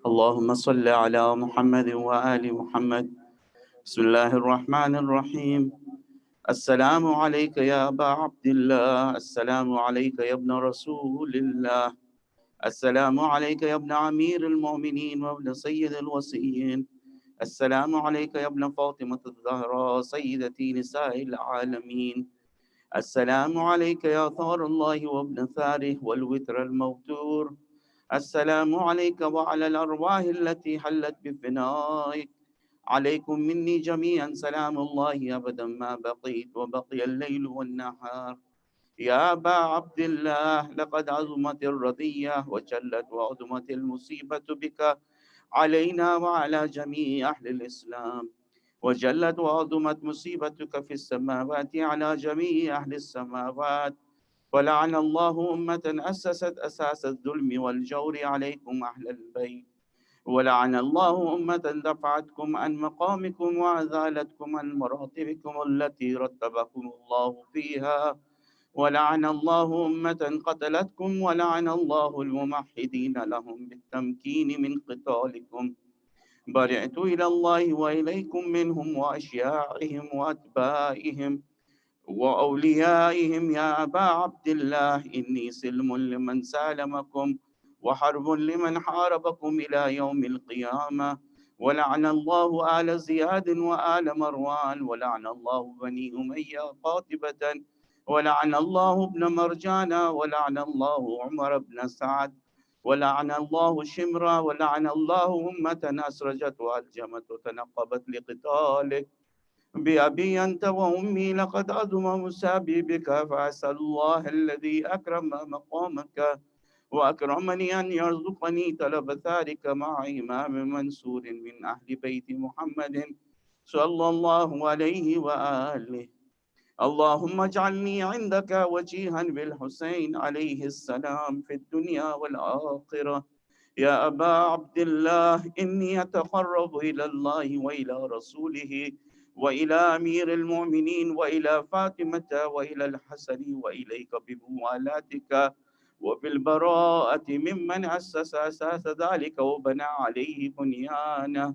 اللهم صل على محمد وآل محمد. بسم الله الرحمن الرحيم. السلام عليك يا أبا عبد الله، السلام عليك يا ابن رسول الله، السلام عليك يا ابن أمير المؤمنين وابن سيد الوصيين، السلام عليك يا ابن فاطمة الزهراء سيدتي نساء العالمين، السلام عليك يا ثار الله وابن ثاره والوتر الموتور، السلام عليك وعلى الأرواح التي حلت بفنائك، عليكم مني جميعا سلام الله أبدا ما بقيت وبقي الليل والنهار. يا أبا عبد الله، لقد عظمت الرضية وجلت وعظمت المصيبة بك علينا وعلى جميع أهل الإسلام، وجلت وعظمت مصيبتك في السماوات على جميع أهل السماوات. ولعن الله أمة أسست أساس الظلم والجور عليكم أهل البيت، ولعن الله أمة دفعتكم عن مقامكم وأزالتكم عن مراتبكم التي رتبكم الله فيها، ولعن الله أمة قتلتكم، ولعن الله الممحدين لهم بالتمكين من قتالكم. برئت إلى الله وإليكم منهم وأشياعهم وأتباعهم وأوليائهم يا أبا عبد الله، إني سلم لمن سالمكم وحرب لمن حاربكم إلى يوم القيامة. ولعن الله آل زياد وآل مروان، ولعن الله بني أمية قاطبة، ولعن الله ابن مرجان، ولعن الله عمر بن سعد، ولعن الله شمرا، ولعن الله أمة أسرجت وألجمت وتنقبت لقتالك. بأبي أنت وأمي لقد عظم مسابي بك، فأسأل الله الذي أكرم مقامك وأكرمني أن يرزقني طلب ثارك مع إمام منصور من أهل بيت محمد صلى الله عليه وآله. اللهم اجعلني عندك وجيها بالحسين عليه السلام في الدنيا والآخرة. يا أبا عبد الله، إني أتقرب إلى الله وإلى رسوله وإلى أمير المؤمنين وإلى فاطمة وإلى الحسن وإليك بموالاتك وبالبراءة ممن أسس أساس ذلك وبنى عليه بنيانه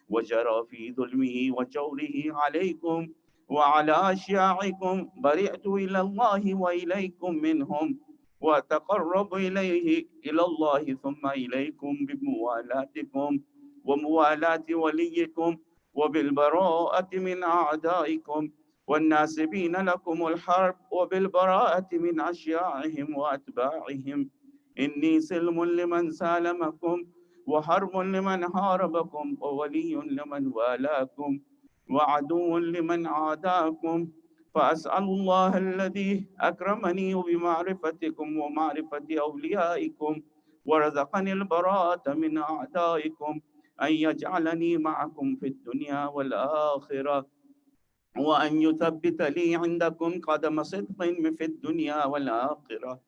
وجرى في ظلمه وجوره عليكم وعلى أشياعكم. برئت إلى الله وإليكم منهم وأتقرب إلى الله ثم إليكم بموالاتكم وموالاة وليكم وبالبراءة من أعدائكم والناسبين لكم الحرب وبالبراءة من أشياعهم وأتباعهم. إني سلم لمن سالمكم وحرب لمن حاربكم وولي لمن والاكم وعدو لمن عاداكم. فأسأل الله الذي أكرمني بمعرفتكم ومعرفة أوليائكم ورزقني البراءة من أعدائكم أن يجعلني معكم في الدنيا والآخرة، وأن يثبت لي عندكم قدم صدق في الدنيا والآخرة،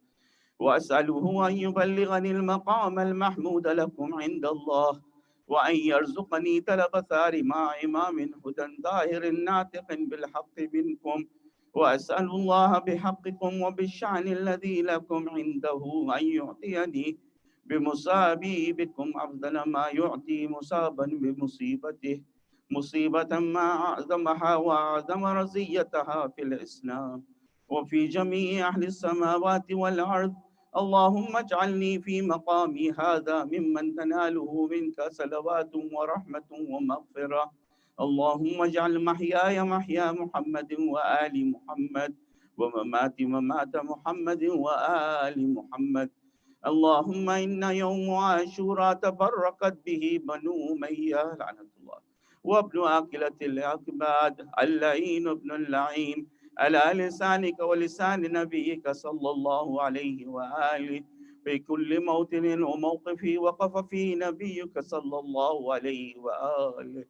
وأسأله أن يبلغني المقام المحمود لكم عند الله، وأن يرزقني طلب ثار مع إمام هدى ظاهر ناطق بالحق منكم. وأسأل الله بحقكم وبالشأن الذي لكم عنده أن يعطيني بمصابي بكم أفضل ما يعطي مصابا بمصيبته، مصيبة ما أعظمها وأعظم رزيتها في الإسلام وفي جميع أهل السماوات والأرض. اللهم اجعلني في مقامي هذا ممن تناله منك صلوات ورحمة ومغفرة. اللهم اجعل محياي محيا محمد وآل محمد ومماتي ممات محمد وآل محمد. اللهم إن يوم عاشوراء تبركت به بنو أمية لعنة الله وابن آكلة الأكباد اللعين ابن اللعين على لسانك ولسان نبيك صلى الله عليه وآله في كل موطن وموقف وقف فيه نبيك صلى الله عليه وآله.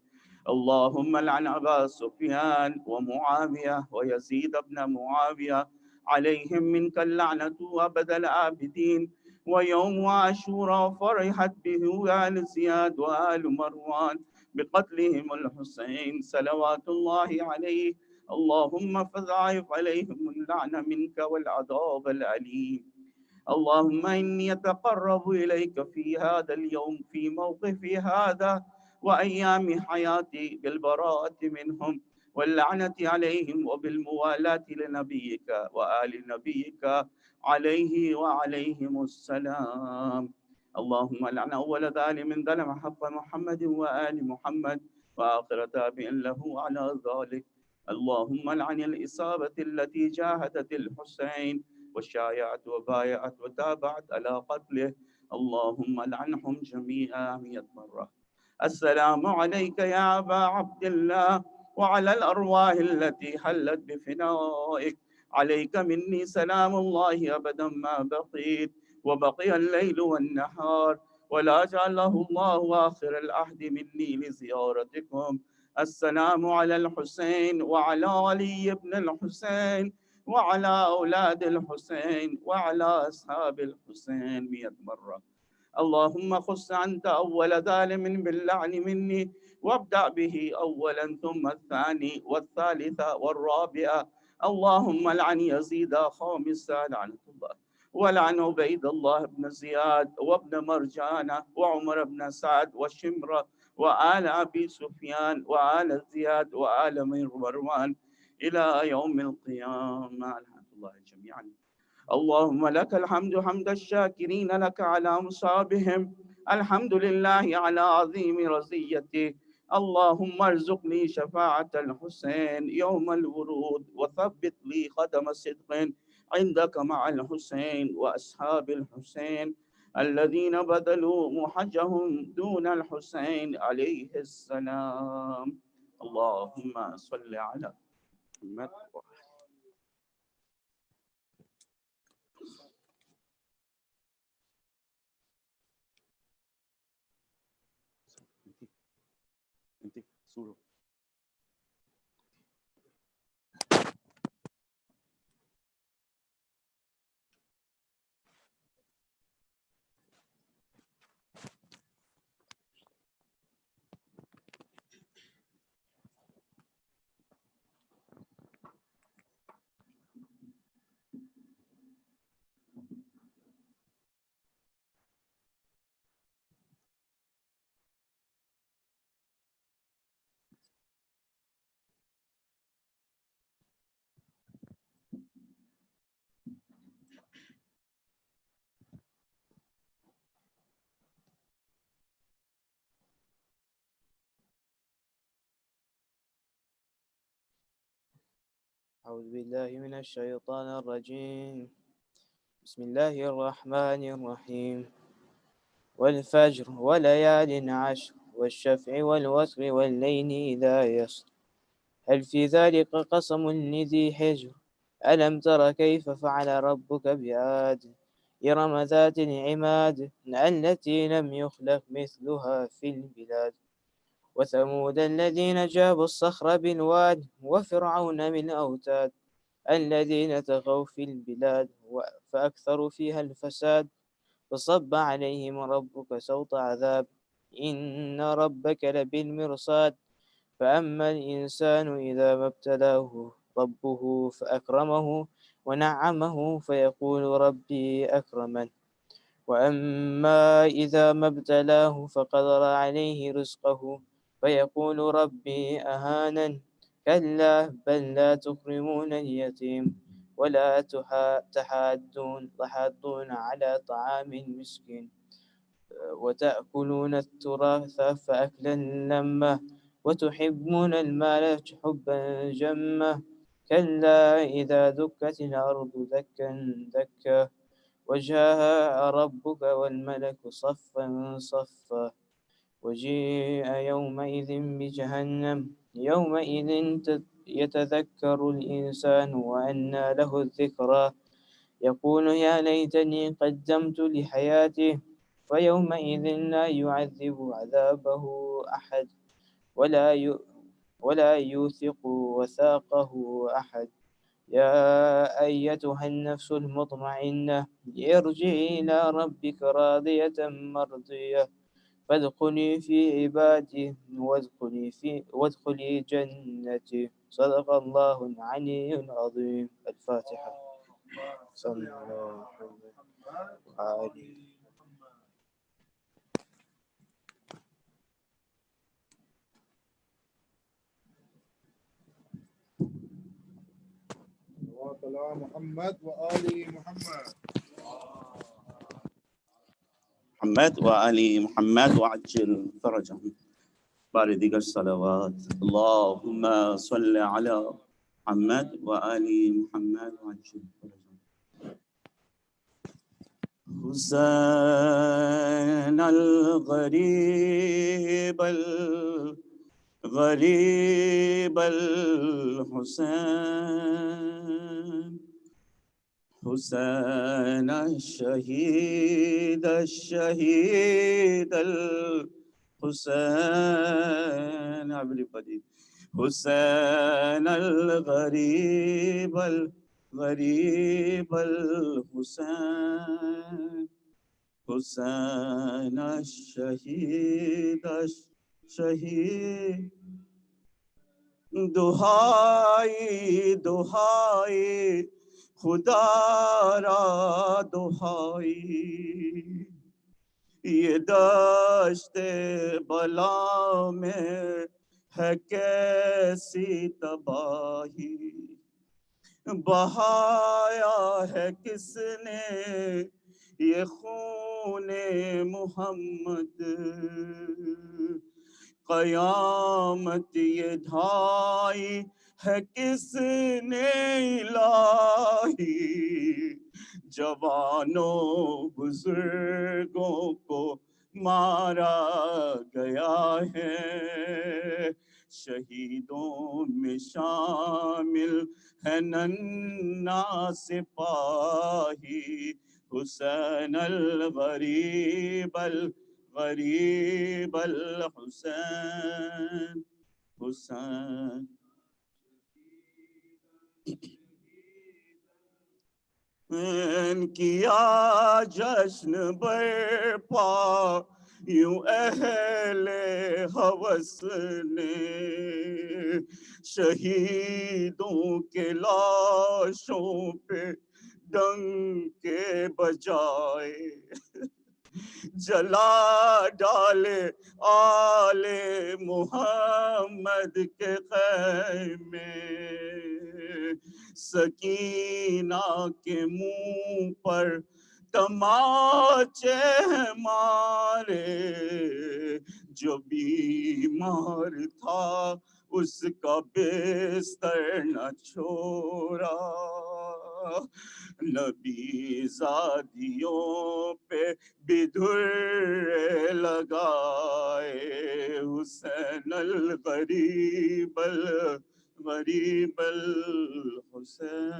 اللهم لعن أبا سفيان ومعاوية ويزيد بن معاوية عليهم منك اللعنة أبد الآبدين. ويوم عاشوراء فرحت به آل زياد وآل مروان بقتلهم الحسين صلوات الله عليه. اللهم فضاعف عليهم اللعنة منك والعذاب الأليم. اللهم إني أتقرب إليك في هذا اليوم في موقفي هذا وأيام حياتي بالبراءة منهم واللعنة عليهم وبالموالاة لنبيك وآل نبيك عليه وعليهم السلام. اللهم لعن أول ظالم ظلم حق محمد وآل محمد وآخر تابع له على ذلك. اللهم لعن الإصابة التي جاهدت الحسين وشايعت وبايعت وتابعت على قتله. اللهم لعنهم جميعا 100 مرة. السلام عليك يا أبا عبد الله وعلى الأرواح التي حلت بفنائك. عليك مني سلام الله أبدا ما بقيت وبقي الليل والنهار، ولا جعله الله آخر العهد مني لزيارتكم. السلام على الحسين وعلى علي بن الحسين وعلى أولاد الحسين وعلى أصحاب الحسين 100 مرة. اللهم خص أنت أول ظالم باللعن مني، وابدأ به أولا ثم الثاني والثالثة والرابعة. اللهم لعن يزيد خامسا لعنة الله، ولعن عبيد الله بن زياد وابن مرجانة وعمر بن سعد وشمرة وآل أبي سفيان وآل زياد وآل مروان إلى يوم القيامة. لعنة الله جميعا. اللهم لك الحمد حمد الشاكرين لك على مصابهم، الحمد لله على عظيم رزيته. اللهم ارزقني شفاعة الحسين يوم الورود، وثبت لي قدم صدق عندك مع الحسين وأصحاب الحسين الذين بذلوا محجهم دون الحسين عليه السلام. اللهم صل على محمد. انت سورة أعوذ بالله من الشيطان الرجيم. بسم الله الرحمن الرحيم. والفجر وليال عشر والشفع والوتر والليل إذا يسر هل في ذلك قسم لذي حجر ألم تر كيف فعل ربك بعاد إرم ذات العماد التي لم يخلق مثلها في البلاد وثمود الذين جابوا الصخر بالواد وفرعون بالأوتاد الذين طغوا في البلاد فأكثروا فيها الفساد فصب عليهم ربك سوط عذاب إن ربك لبالمرصاد فأما الإنسان إذا ما ابتلاه ربه فأكرمه ونعمه فيقول ربي أكرمن وأما إذا ما ابتلاه فقدر عليه رزقه فيقول ربي أهانن كلا بل لا تكرمون اليتيم ولا تحاضون على طعام المسكين وتأكلون التراث فأكلا لما وتحبون المال حبا جما كلا إذا دكت الأرض دكا دكا وجاء ربك والملك صفا صفا وجيء يومئذ بجهنم يومئذ يتذكر الإنسان وأنى له الذكرى يقول يا ليتني قدمت لحياتي فيومئذ لا يعذب عذابه أحد ولا يوثق وثاقه أحد يا أيتها النفس المطمئنة ارجعي إلى ربك راضية مرضية فادخلي في عبادي وادخلي جنتي. صدق الله العلي العظيم. الفاتحة. صلى الله عليه وآله. محمد وآل محمد. محمد وآل محمد وعجل فرجهم. بعد ذكر الصلوات اللهم صل على محمد وآل محمد وعجل فرجهم. حسين الغريب الغريب الحسين حسين الشهيد الشهيد الحسين everybody حسين الغريب الغريب الحسين حسين الشهيد الشهيد دہائی دہائی خدا را دہائی یہ دشت بلا میں ہے کیسی تباہی بہایا ہے کس نے یہ خون محمد قیامت یہ ڈھائی ہے کس نے الہی جوانوں بزرگوں کو مارا گیا ہے شہیدوں میں شامل ہے ننھا سپاہی حسین الغریب غریب الحسین حسین کیا جشن برپا یوں اہل ہوس نے شہیدوں کے لاشوں پہ ڈنکے بجائے جلا ڈالے آل محمد کے خیمے سکینہ کے منہ پر تماچے مارے جو بیمار تھا اس کا بستر نہ چھوڑا نبی زادیوں پہ بدر لگائے حسین الغریب الغریب الحسین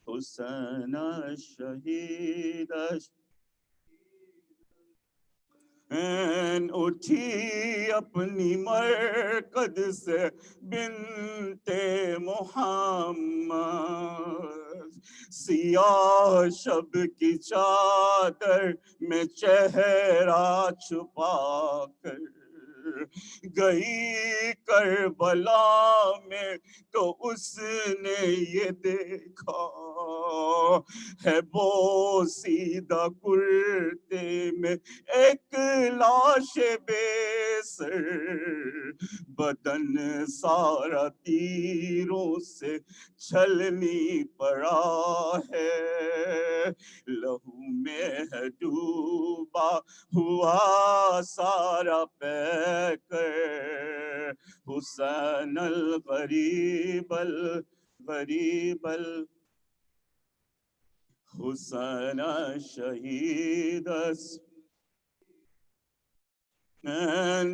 حسین الشہید اٹھی اپنی مرکد سے بنت محمد سیاہ شب کی چادر میں چہرہ چھپا کر گئی کربلا میں تو اس نے یہ دیکھا ہے بوسیدہ کرتے میں ایک لاش بے سر بدن سارا تیروں سے چھلنی پڑا ہے لہو میں ہے ڈوبا ہوا سارا پیکر حسین الغریب الغریب حسین شہید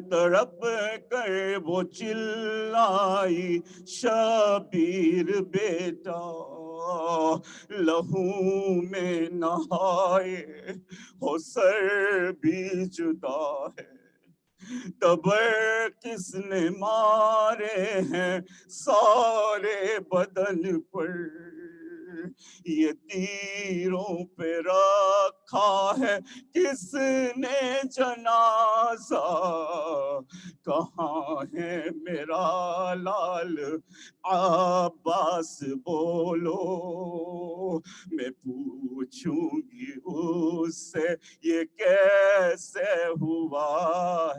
تڑپ کر وہ چلائی شبیر بیٹا لہو میں نہائے ہو سر بھی جدا ہے تبر کس نے مارے ہیں سارے بدن پر، یہ تیروں پہ رکھا ہے کس نے جنازہ، کہاں ہے میرا لال عباس بولو، میں پوچھوں گی اس سے یہ کیسے ہوا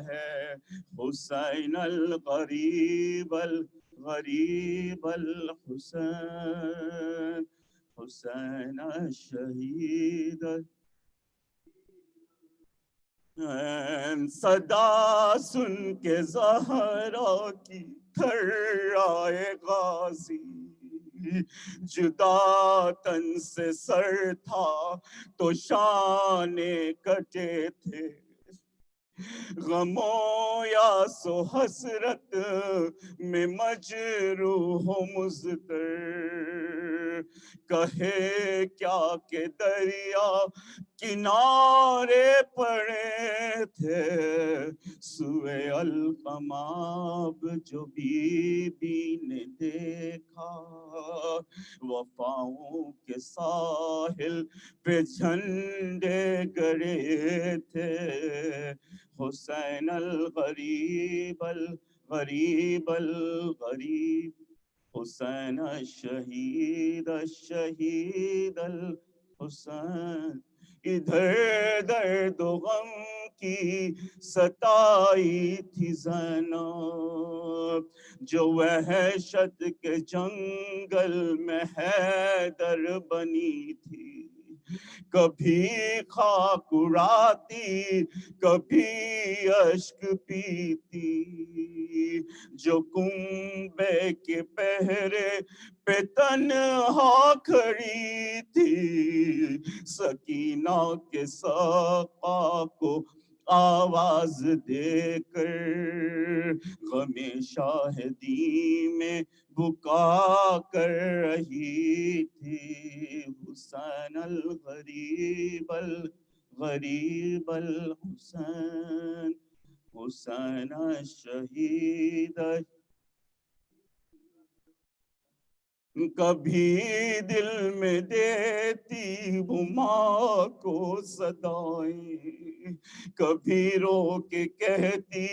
ہے، حسین الغریب الغریب الحسین، حسین الشہید، صدا سن کے زہرا کی تھرائے غازی، جدا تن سے سر تھا تو شانے کٹے تھے، غموں یا سو حسرت میں مجروح و مضطر، کہے کیا کہ دریا کنارے پڑے تھے، سوئے القماب جو بی بی نے دیکھا، وفاؤں کے ساحل پہ جھنڈے گڑے تھے، حسین الغریب الغریب الغریب، حسین الشہید الشہید الحسین، ادھر درد و غم کی ستائی تھی زینب، جو وحشت کے جنگل میں حیدر بنی تھی، کبھی خاک اڑاتی کبھی اشک پیتی، جو کنبے کے پہرے پہ تنہا کھڑی تھی، سکینہ کے ساقہ کو آواز دے کر، غم شاہدی میں بکا کر رہی تھی، حسین الغریب الغریب الحسین، حسین الشہید، کبھی دل میں دیتی وہ ماں کو صدائیں، کبھی رو کے کہتی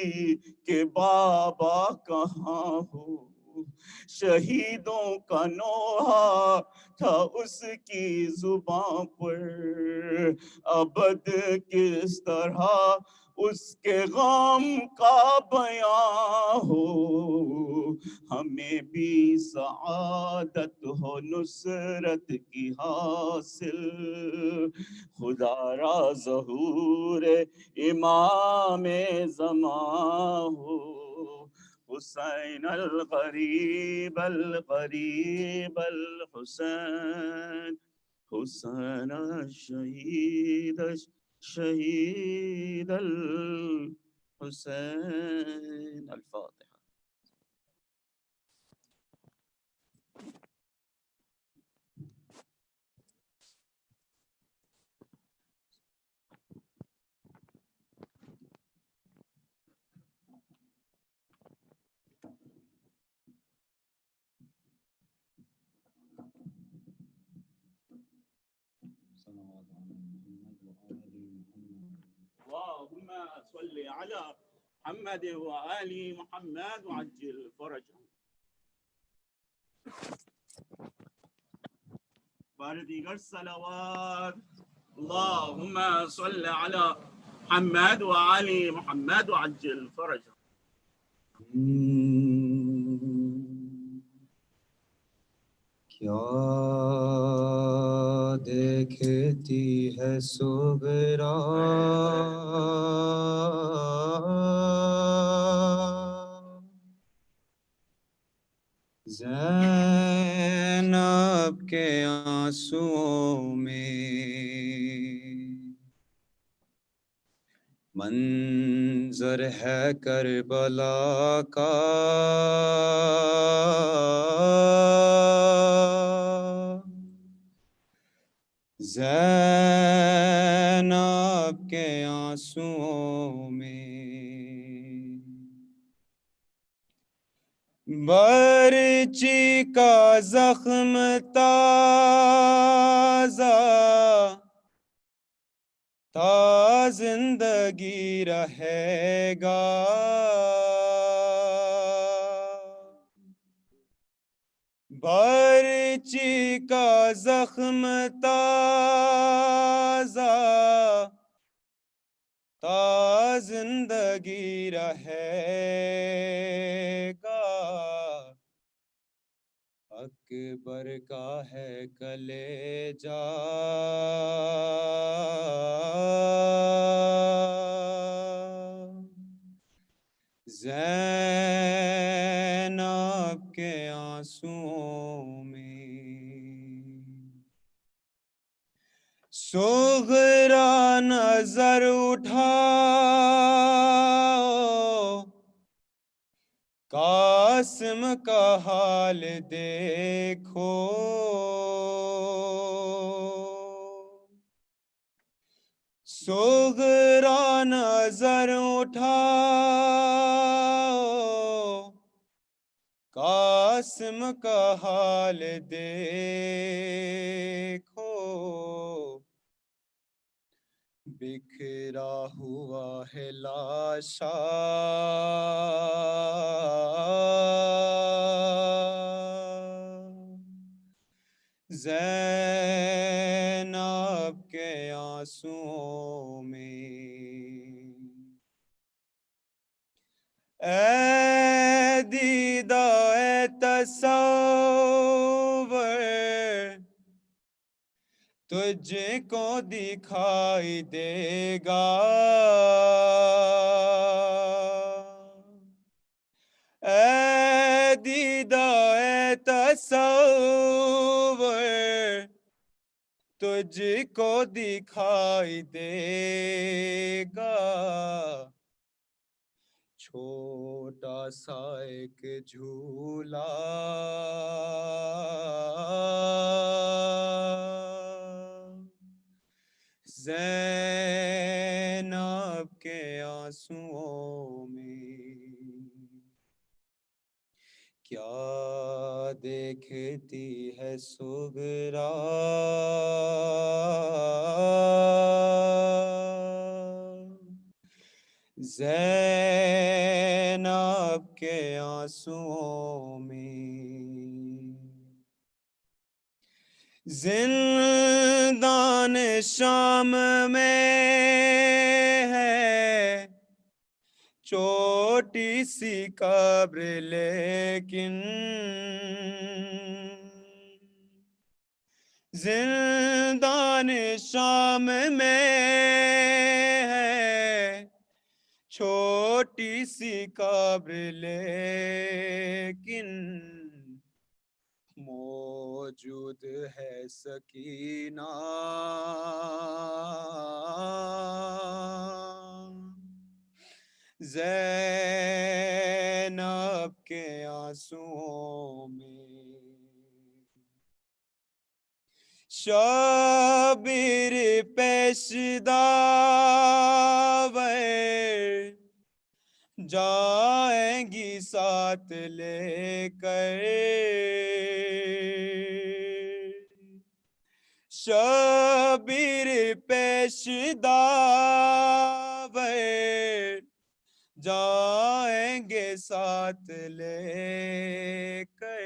کہ بابا کہاں ہو، شہیدوں کا نوحہ تھا اس کی زباں پر، ابد کس طرح اس کے غم کا بیان ہو، ہمیں بھی سعادت ہو نصرت کی حاصل، خدا را ظہور امام زمان ہو، حسین الغریب الغریب الحسین، حسین الشہید شہید الحسین، الفاتحہ۔ اللهم صل على محمد وآل محمد وعجل فرجهم۔ بار دیگر صلوات، اللهم صل على محمد وآل محمد وعجل فرجهم۔ کیا دیکھتی ہے صغرا زینب کے آنسوؤں میں، منظر ہے کربلا کا زینب کے آنسوؤں میں، برچی کا زخم تازہ تا زندگی رہے گا، برچی کا زخم تازہ تا زندگی رہے گا، اکبر کا ہے کلیجہ زینب کے آنسوؤں میں، صغرا نظر اٹھاؤ، قاسم کا حال دیکھو، صغرا نظر اٹھاؤ، قاسم کا حال دیکھو، بکھرا ہوا ہے لاشا زینب کے آنسوؤں میں، اے دیدہ اے تصور تجھ کو دکھائی دے گا، اے دیدہ اے تصور تجھ کو دکھائی دے گا، چھوٹا سا ایک جھولا زینب کے آنسوؤں میں، کیا دیکھتی ہے صغرا زینب کے آنسوؤں میں، زندان شام میں ہے چھوٹی سی قبر لیکن زندان شام میں ہے چھوٹی سی قبر لیکن موجود ہے سکینہ زینب کے آنسوؤں میں، شبیر پیش داور جائیں گی ساتھ لے کر، شبیر پیش داور جائیں گے ساتھ لے کر،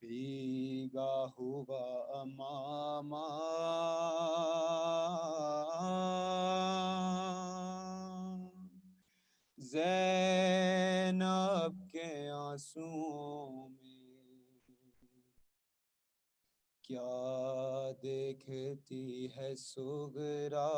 بھیگا ہوا امامہ زینب کے آنسوؤں میں، کیا دیکھتی ہے صغرا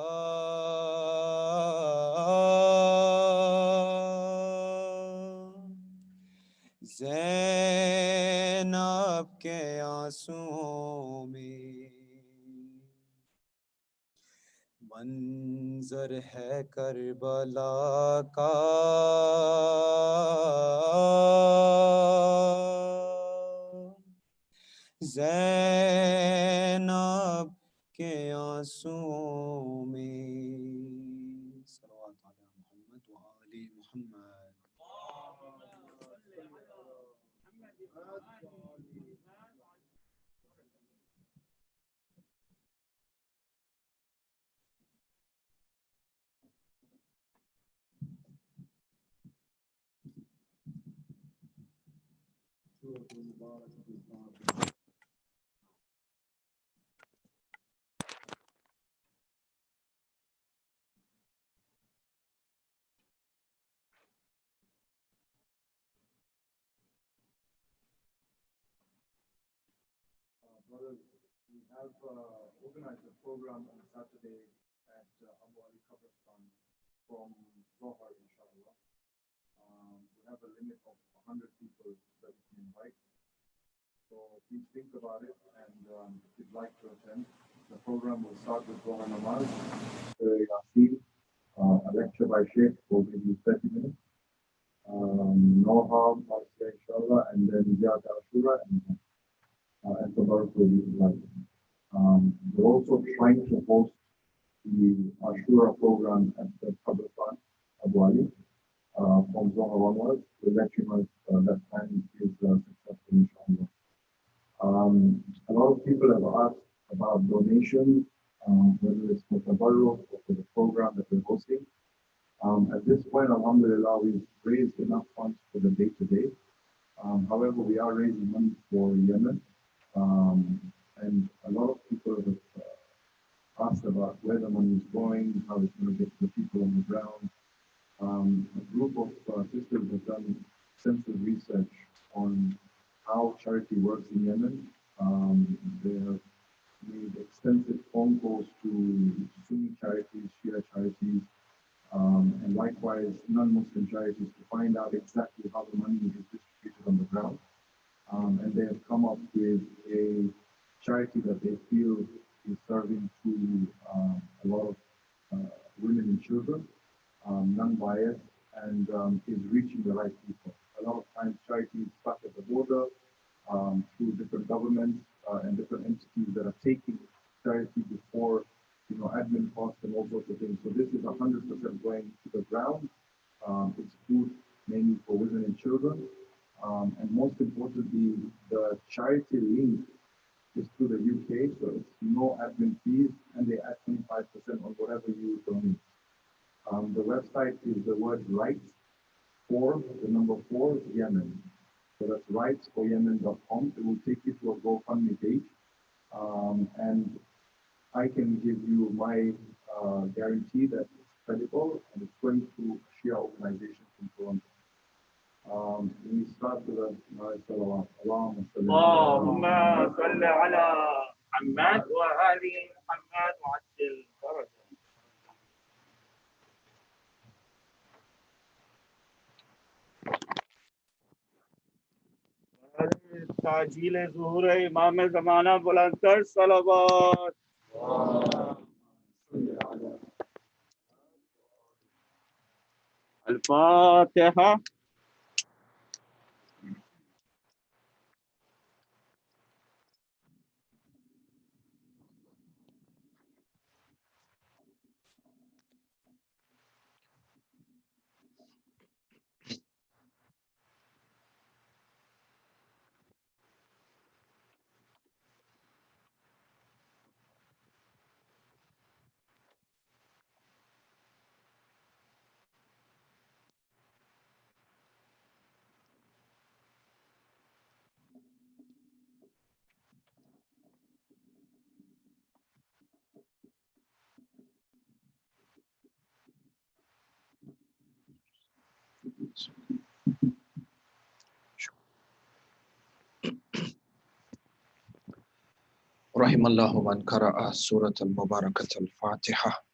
زینب کے آنسوؤں میں، منظر ہے کربلا کا زینب کے آنسوؤں میں، صلوات علی محمد و آل محمد۔ Brothers, we have organized a program on Saturday at Abu Ali Qabristan from Zohar, inshallah. We have a limit of 100 people that we can invite. So please think about it, and if you'd like to attend, the program will start with Zohar Namaz, Yasin, a lecture by Sheikh for maybe 30 minutes. No harm, inshallah, and then Ziyad Ashura and Tabarak will be invited. We're also trying to host the Ashura program at the Qabristan, Abu Ali, from Zohar onwards. We'll let you know if that plan is successful, inshallah. A lot of people have asked about donations, whether it's for Tabarruk or for the program that we're hosting. At this point, alhamdulillah, we've raised enough funds for the day-to-day. However, we are raising money for Yemen. And a lot of people have asked about where the money is going, how it's going to get to the people on the ground. A group of sisters have done extensive research on how charity works in Yemen. They have made extensive phone calls to Sunni charities, Shia charities, and likewise non-Muslim charities to find out exactly how the money is distributed on the ground. And they have come up with a charity that they feel is serving to a lot of women and children, non-biased, and is reaching the right people. A lot of times charities stuck at the border through different governments and different entities that are taking charity before, admin costs and all sorts of things. So this is 100% going to the ground. It's food mainly for women and children. And most importantly, the charity link is to the UK, so it's no admin fees, and they add 25% on whatever you donate. The website is the word rights for the number 4 Yemen. So that's rightsforyemen.com. It will take you to a GoFundMe page, and I can give you my guarantee that it's credible and it's going to a Shia organization in Toronto. We start with a salawat. Allahumma salli ala Muhammad wa ali Muhammad wa ajil faraja. ताजील ज़ुहूर इमाम ज़माना बुलंद कर सलावत अल-फातिहा। رحم الله من قرأ سورة المباركة الفاتحة.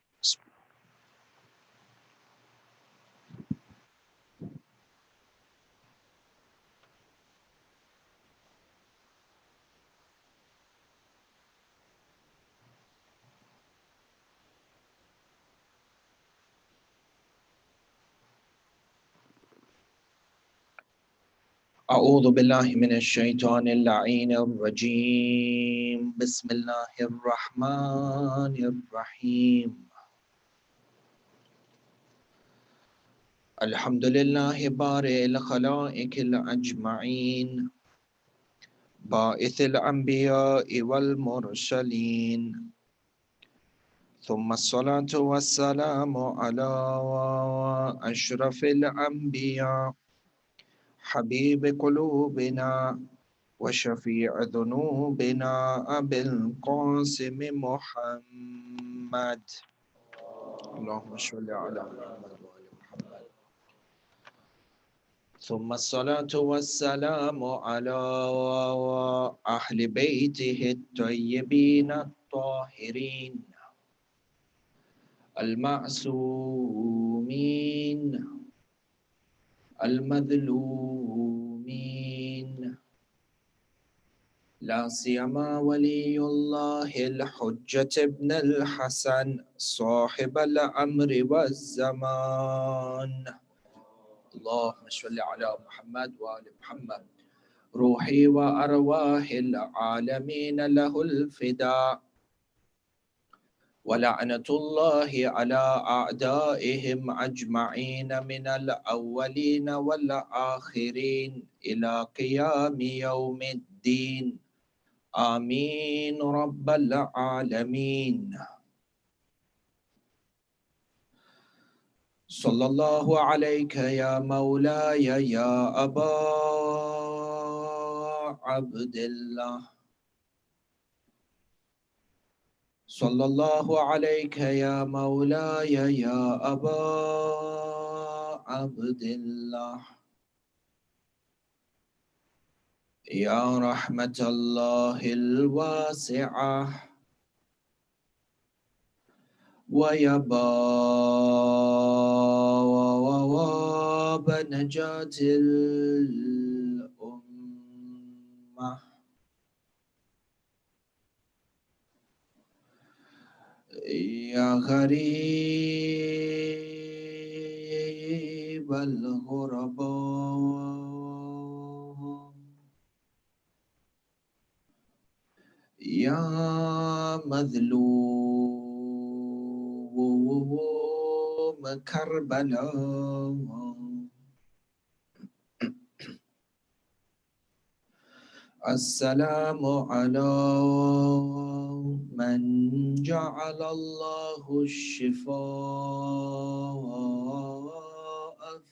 أعوذ بالله من الشيطان اللعين الرجيم. بسم الله الرحمن الرحيم. الحمد لله بارئ الخلائق الأجمعين، باعث الأنبياء والمرسلين، ثم الصلاة والسلام على أشرف الأنبياء حبيب قلوبنا وشفيع ذنوبنا أبي القاسم محمد. اللهم صل على محمد وآل محمد. ثم الصلاة والسلام على أهل بيته الطيبين الطاهرين المعصومين المظلومين، لا سيما ولي الله الحجة ابن الحسن صاحب الأمر والزمان. اللهم صل على محمد وآل محمد. روحي وأرواح العالمين له الفداء، ولعنة الله على أعدائهم أجمعين من الأولين والآخرين إلى قيام يوم الدين. آمين رب العالمين. صلى الله عليك يا مولاي يا أبا عبد الله، صلى الله عليك يا مولاي يا أبا عبد الله، يا رحمة الله الواسعة ويا باب نجاة الأمة، يا غريب الغرباء، يا مظلوم كربلاء، السلام على من جعل الله الشفاء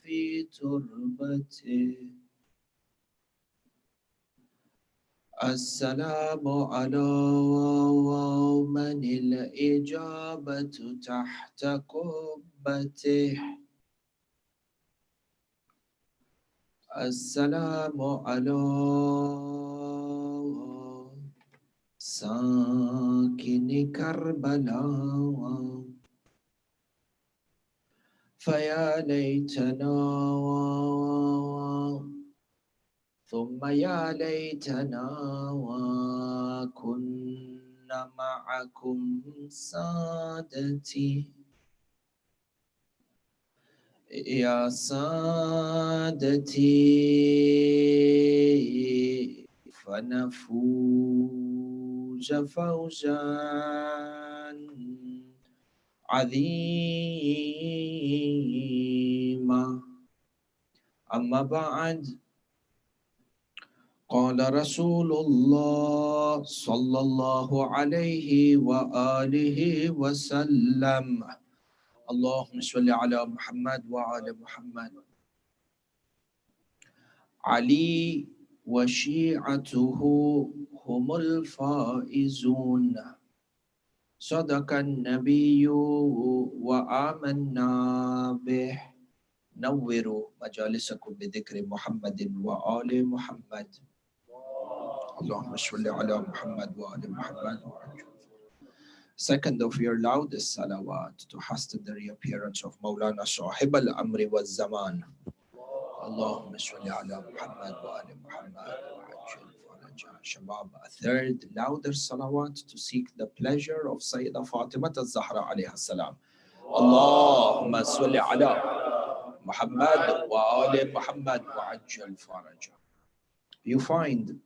في تربته، السلام على من الإجابة تحت قبته، السلام على ساكن كربلاء. فيا ليتنا ثم يا ليتنا كنا معكم سادتي، يا سادتي، فنفوز فوزا عظيما. أما بعد، قال رسول الله صلى الله عليه وآله وسلم: اللهم صل على محمد وآل محمد. علي وشيعته هم الفائزون، صدق النبي وآمنا به. نوروا مجالسكم بذكر محمد وآل محمد. اللهم صل على محمد وآل محمد. Second of your loudest salawat to hasten the reappearance of Maulana Sahib al-Amri wa Zaman. Allahumma salli ala Muhammad wa ali Muhammad wa ajil faraja. Shabab, a third louder salawat to seek the pleasure of Sayyida Fatima al-Zahra alayha salam. Allahumma salli ala Muhammad wa ali Muhammad wa ajil faraja. You find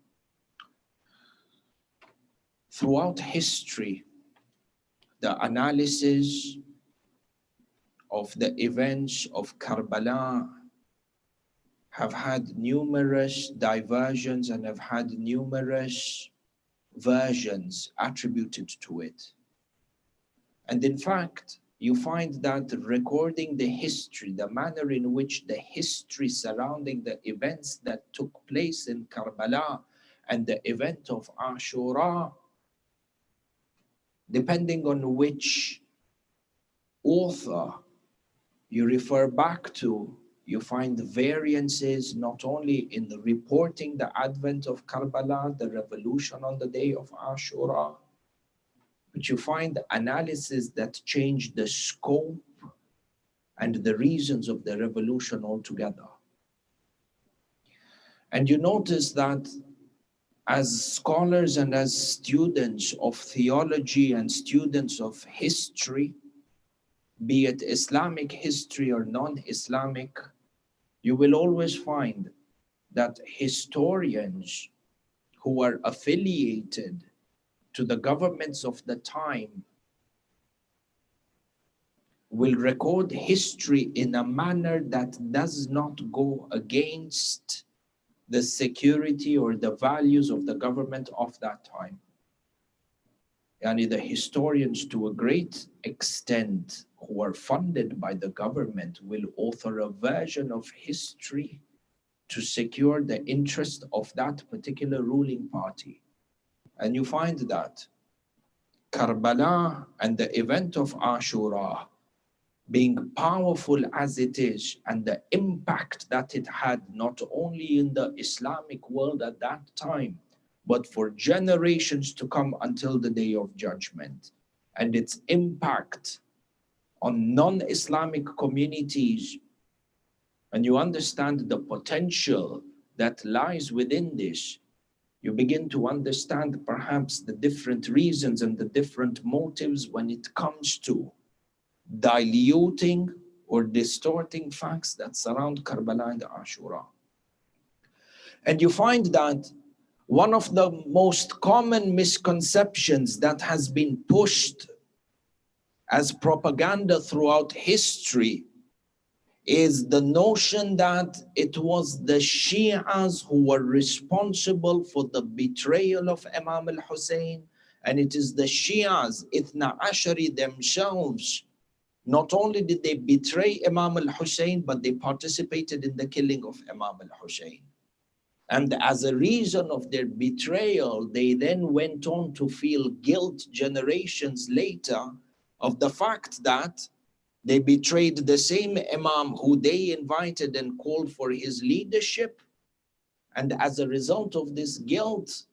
throughout history the analysis of the events of Karbala have had numerous diversions and have had numerous versions attributed to it. And in fact, you find that recording the history, the manner in which the history surrounding the events that took place in Karbala and the event of Ashura, depending on which author you refer back to, you find variances not only in the reporting the advent of Karbala, the revolution on the day of Ashura, but you find analysis that change the scope and the reasons of the revolution altogether. And you notice that as scholars and as students of theology and students of history, be it Islamic history or non-Islamic, you will always find that historians who are affiliated to the governments of the time will record history in a manner that does not go against the security or the values of the government of that time. Yani the historians, to a great extent, who are funded by the government, will author a version of history to secure the interest of that particular ruling party. And you find that Karbala and the event of Ashura, being powerful as it is, and the impact that it had not only in the Islamic world at that time, but for generations to come until the day of judgment, and its impact on non-Islamic communities, and you understand the potential that lies within this, you begin to understand perhaps the different reasons and the different motives when it comes to diluting or distorting facts that surround Karbala and Ashura. And you find that one of the most common misconceptions that has been pushed as propaganda throughout history is the notion that it was the Shias who were responsible for the betrayal of Imam al-Hussein, and it is the Shias, Ithna Ashari themselves. Not only did they betray Imam al-Hussein, but they participated in the killing of Imam al-Hussein. And as a reason of their betrayal, they then went on to feel guilt generations later of the fact that they betrayed the same Imam who they invited and called for his leadership. And as a result of this guilt,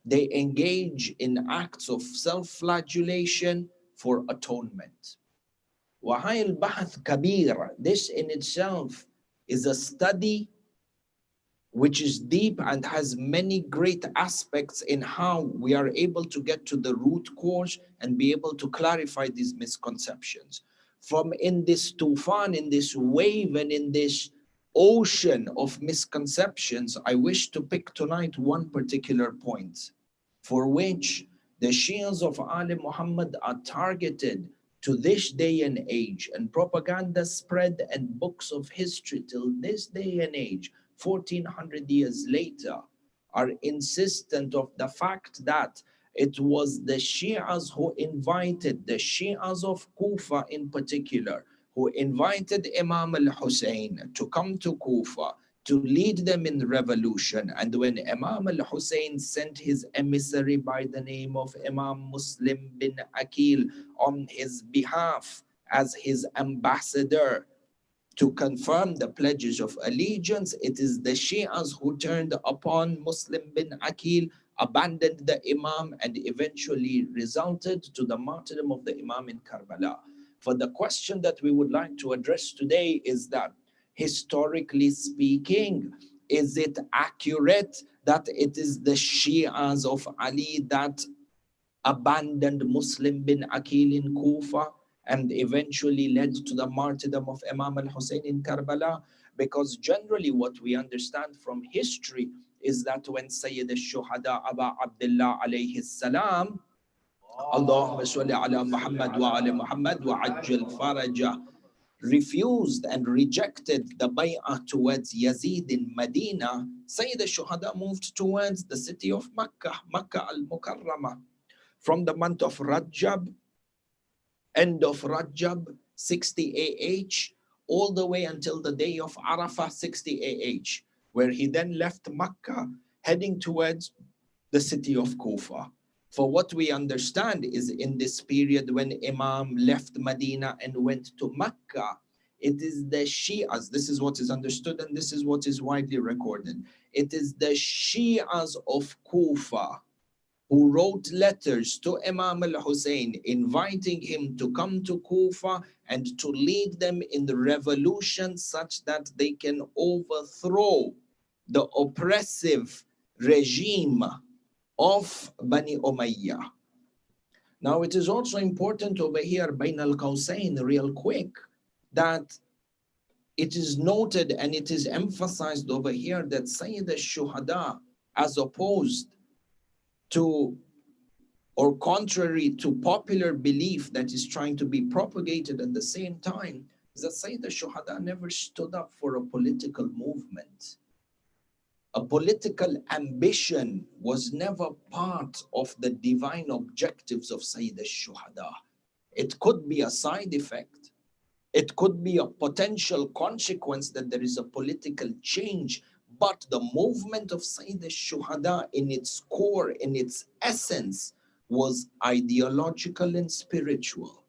they engage in acts of self-flagellation for atonement. وهاي البحث Kabir. This in itself is a study which is deep and has many great aspects in how we are able to get to the root cause and be able to clarify these misconceptions. From in this tufan, in this wave, and in this ocean of misconceptions, I wish to pick tonight one particular point for which the Shias of Ali Muhammad are targeted to this day and age, and propaganda spread and books of history till this day and age, 1400 years later, are insistent of the fact that it was the Shias who invited, the Shias of Kufa in particular, who invited Imam al-Hussein to come to Kufa to lead them in revolution. And when Imam al-Hussein sent his emissary by the name of Imam Muslim bin Aqil on his behalf as his ambassador to confirm the pledges of allegiance, it is the Shias who turned upon Muslim bin Aqil, abandoned the Imam, and eventually resulted to the martyrdom of the Imam in Karbala. For the question that we would like to address today is that, historically speaking, is it accurate that it is the Shias of Ali that abandoned Muslim bin Aqil in Kufa and eventually led to the martyrdom of Imam al-Hussein in Karbala? Because generally what we understand from history is that when Sayyid al-Shuhada Aba Abdullah alayhi salam, Allahumma salli ala Muhammad wa ala Muhammad wa ajjal farajah, refused and rejected the bay'ah towards Yazid in Medina, Sayyid al-Shuhada moved towards the city of Makkah, Makkah al-Mukarramah. From the month of Rajab, end of Rajab, 60 AH, all the way until the day of Arafah, 60 AH, where he then left Makkah, heading towards the city of Kufa. For what we understand is in this period when Imam left Medina and went to Mecca, it is the Shias, this is what is understood and this is what is widely recorded. It is the Shias of Kufa who wrote letters to Imam al-Hussein inviting him to come to Kufa and to lead them in the revolution such that they can overthrow the oppressive regime of Bani Umayyah. Now it is also important over here, Bain al-Qawsayn, real quick, that it is noted and it is emphasized over here that Sayyid al-Shuhada, as opposed to or contrary to popular belief that is trying to be propagated at the same time, is that Sayyid al-Shuhada never stood up for a political movement. A political ambition was never part of the divine objectives of Sayyid al-Shuhada. It could be a side effect. It could be a potential consequence that there is a political change, but the movement of Sayyid al-Shuhada in its core, in its essence, was ideological and spiritual,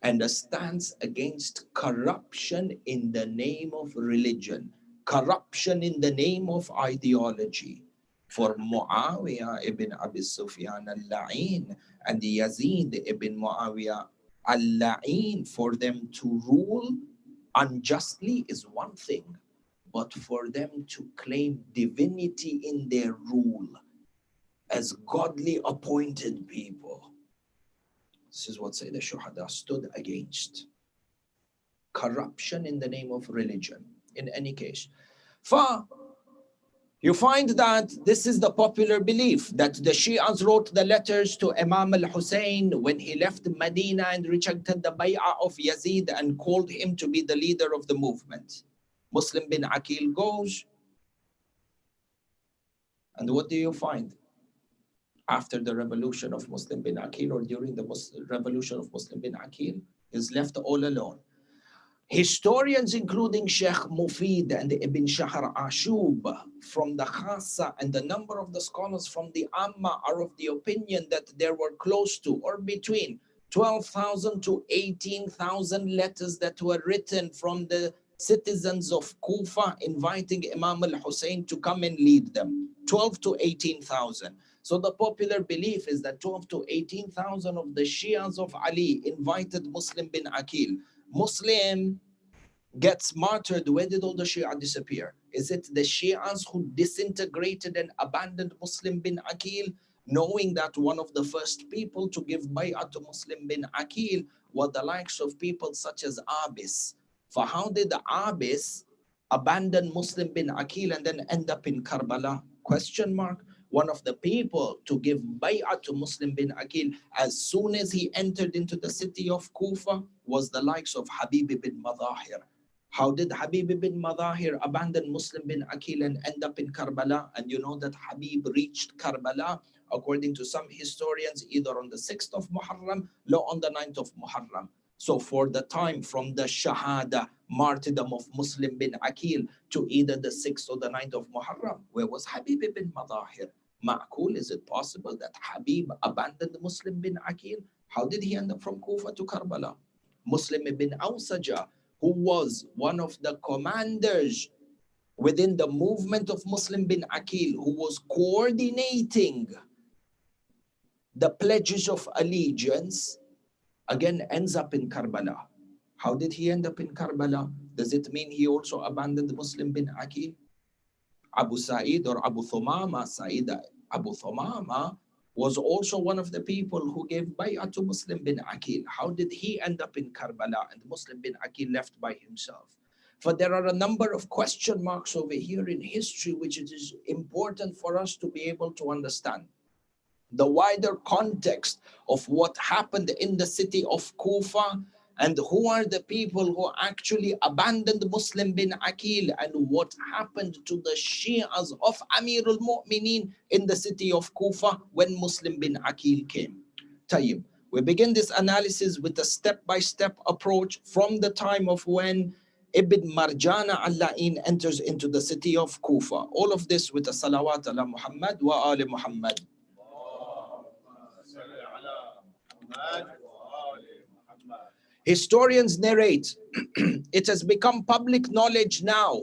and a stance against corruption in the name of religion, corruption in the name of ideology. For Muawiyah ibn Abi Sufyan al-La'in and Yazid ibn Muawiyah al-La'in, for them to rule unjustly is one thing, but for them to claim divinity in their rule as godly appointed people, this is what Sayyid al-Shuhada stood against. Corruption in the name of religion. In any case, you find that this is the popular belief, that the Shias wrote the letters to Imam al-Hussein when he left Medina and rejected the bay'ah of Yazid and called him to be the leader of the movement. Muslim bin Aqil goes, and what do you find? After the revolution of Muslim bin Aqil, or during the revolution of Muslim bin Aqil, is left all alone. Historians including Sheikh Mufid and Ibn Shahr Ashub from the Khassa and a number of the scholars from the Amma are of the opinion that there were close to or between 12,000 to 18,000 letters that were written from the citizens of Kufa inviting Imam al-Hussein to come and lead them. 12 to 18,000. So the popular belief is that 12 to 18,000 of the Shias of Ali invited Muslim bin Aqil. Muslim gets martyred. Where did all the Shia disappear? Is it the Shias who disintegrated and abandoned Muslim bin Aqil, knowing that one of the first people to give bay'ah to Muslim bin Aqil were the likes of people such as Abis? For how did Abis abandon Muslim bin Aqil and then end up in Karbala? Question mark. One of the people to give bay'ah to Muslim bin Aqil as soon as he entered into the city of Kufa was the likes of Habib ibn Madahir. How did Habib ibn Madahir abandon Muslim bin Aqil and end up in Karbala? And you know that Habib reached Karbala, according to some historians, either on the 6th of Muharram or on the 9th of Muharram. So for the time from the Shahada, martyrdom of Muslim bin Aqil, to either the 6th or the 9th of Muharram, where was Habib ibn Madahir? Ma'kul, is it possible that Habib abandoned Muslim bin Aqil? How did he end up from Kufa to Karbala? Muslim ibn Awsaja, who was one of the commanders within the movement of Muslim bin Aqil, who was coordinating the pledges of allegiance, again ends up in Karbala. How did he end up in Karbala? Does it mean he also abandoned Muslim bin Aqil? Abu Sa'id or Abu Thumama, Sa'id Abu Thumama was also one of the people who gave bay'ah to Muslim bin Aqil. How did he end up in Karbala and Muslim bin Aqil left by himself? For there are a number of question marks over here in history which it is important for us to be able to understand. The wider context of what happened in the city of Kufa And who are the people who actually abandoned Muslim bin Aqil, and what happened to the Shias of Amirul Mu'mineen in the city of Kufa when Muslim bin Aqil came. Tayyib. We begin this analysis with a step-by-step approach from the time of when Ibn Marjana al-La'in enters into the city of Kufa. All of this with a salawat ala Muhammad wa ali Muhammad. Historians narrate, it has become public knowledge now,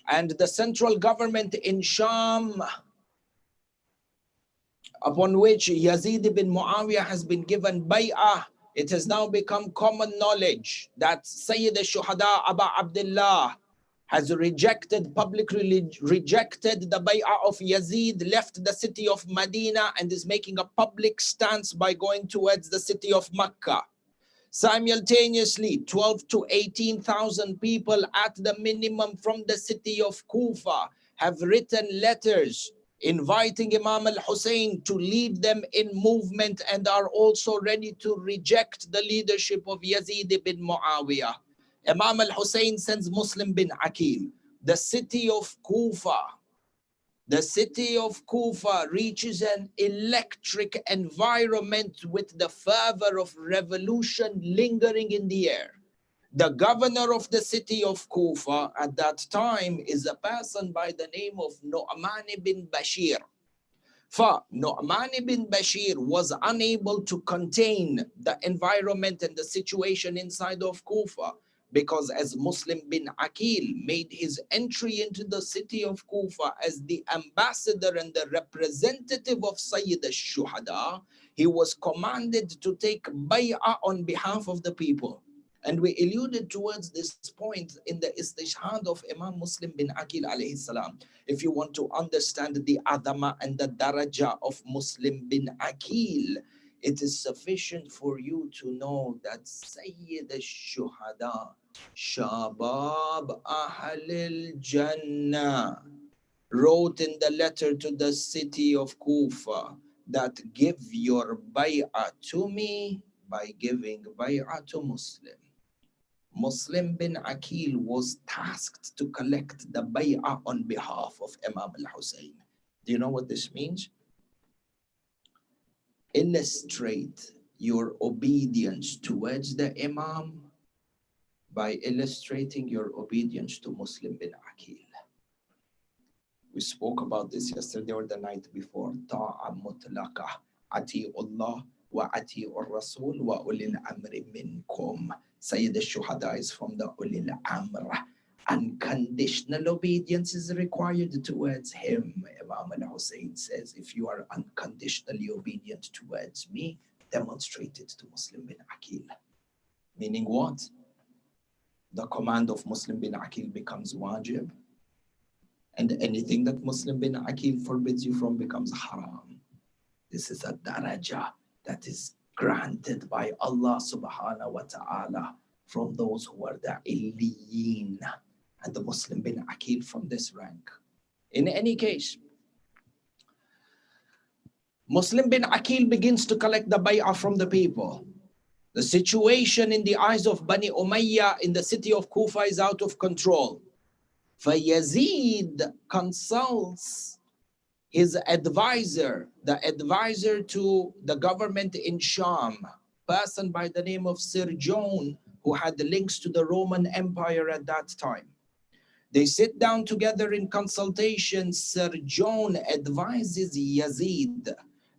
and the central government in Sham, upon which Yazid ibn Muawiyah has been given bay'ah, it has now become common knowledge that Sayyid al-Shuhada Abu Abdullah has publicly rejected the bay'ah of Yazid, left the city of Medina, and is making a public stance by going towards the city of Mecca. Simultaneously, 12 to 18,000 people at the minimum from the city of Kufa have written letters inviting Imam al-Hussein to lead them in movement, and are also ready to reject the leadership of Yazid ibn Muawiyah. Imam al-Hussein sends Muslim bin Aqil. The city of Kufa reaches an electric environment with the fervor of revolution lingering in the air. The governor of the city of Kufa at that time is a person by the name of Nu'man ibn Bashir. Nu'man ibn Bashir was unable to contain the environment and the situation inside of Kufa, because as Muslim bin Aqil made his entry into the city of Kufa as the ambassador and the representative of Sayyid al-Shuhada, he was commanded to take bay'ah on behalf of the people. And we alluded towards this point in the istishhad of Imam Muslim bin Aqil alayhi salam. If you want to understand the adama and the daraja of Muslim bin Aqil, it is sufficient for you to know that Sayyid al-Shuhada, Shabab Ahlil Jannah, wrote in the letter to the city of Kufa that give your bay'ah to me by giving bay'ah to Muslim. Muslim bin Aqil was tasked to collect the bay'ah on behalf of Imam al-Hussein. Do you know what this means? Illustrate your obedience towards the Imam by illustrating your obedience to Muslim bin Aqil. We spoke about this yesterday or the night before. Ta'a mutlaqa, ati'ullah wa ati'ur rasul wa ulil amri minkum. Sayyid al-Shuhada is from the ulil amr. Unconditional obedience is required towards him. Imam al-Hussein says, if you are unconditionally obedient towards me, demonstrate it to Muslim bin Aqil. Meaning what? The command of Muslim bin Aqil becomes wajib, and anything that Muslim bin Aqil forbids you from becomes haram. This is a daraja that is granted by Allah subhanahu wa ta'ala from those who are the illiyin, and the Muslim bin Aqil from this rank. In any case, Muslim bin Aqil begins to collect the bay'ah from the people. The situation in the eyes of Bani Umayyah in the city of Kufa is out of control. Yazid consults his advisor, the advisor to the government in Sham, person by the name of Sirjon, who had links to the Roman Empire at that time. They sit down together in consultation. Sirjon advises Yazid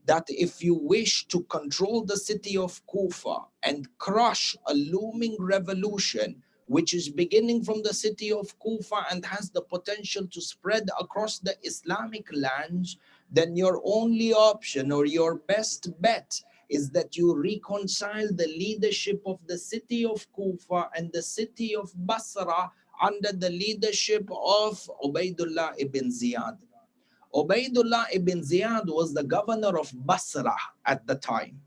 that if you wish to control the city of Kufa and crush a looming revolution, which is beginning from the city of Kufa and has the potential to spread across the Islamic lands, then your only option or your best bet is that you reconcile the leadership of the city of Kufa and the city of Basra under the leadership of Ubaidullah ibn Ziyad. Ubaidullah ibn Ziyad was the governor of Basra at the time.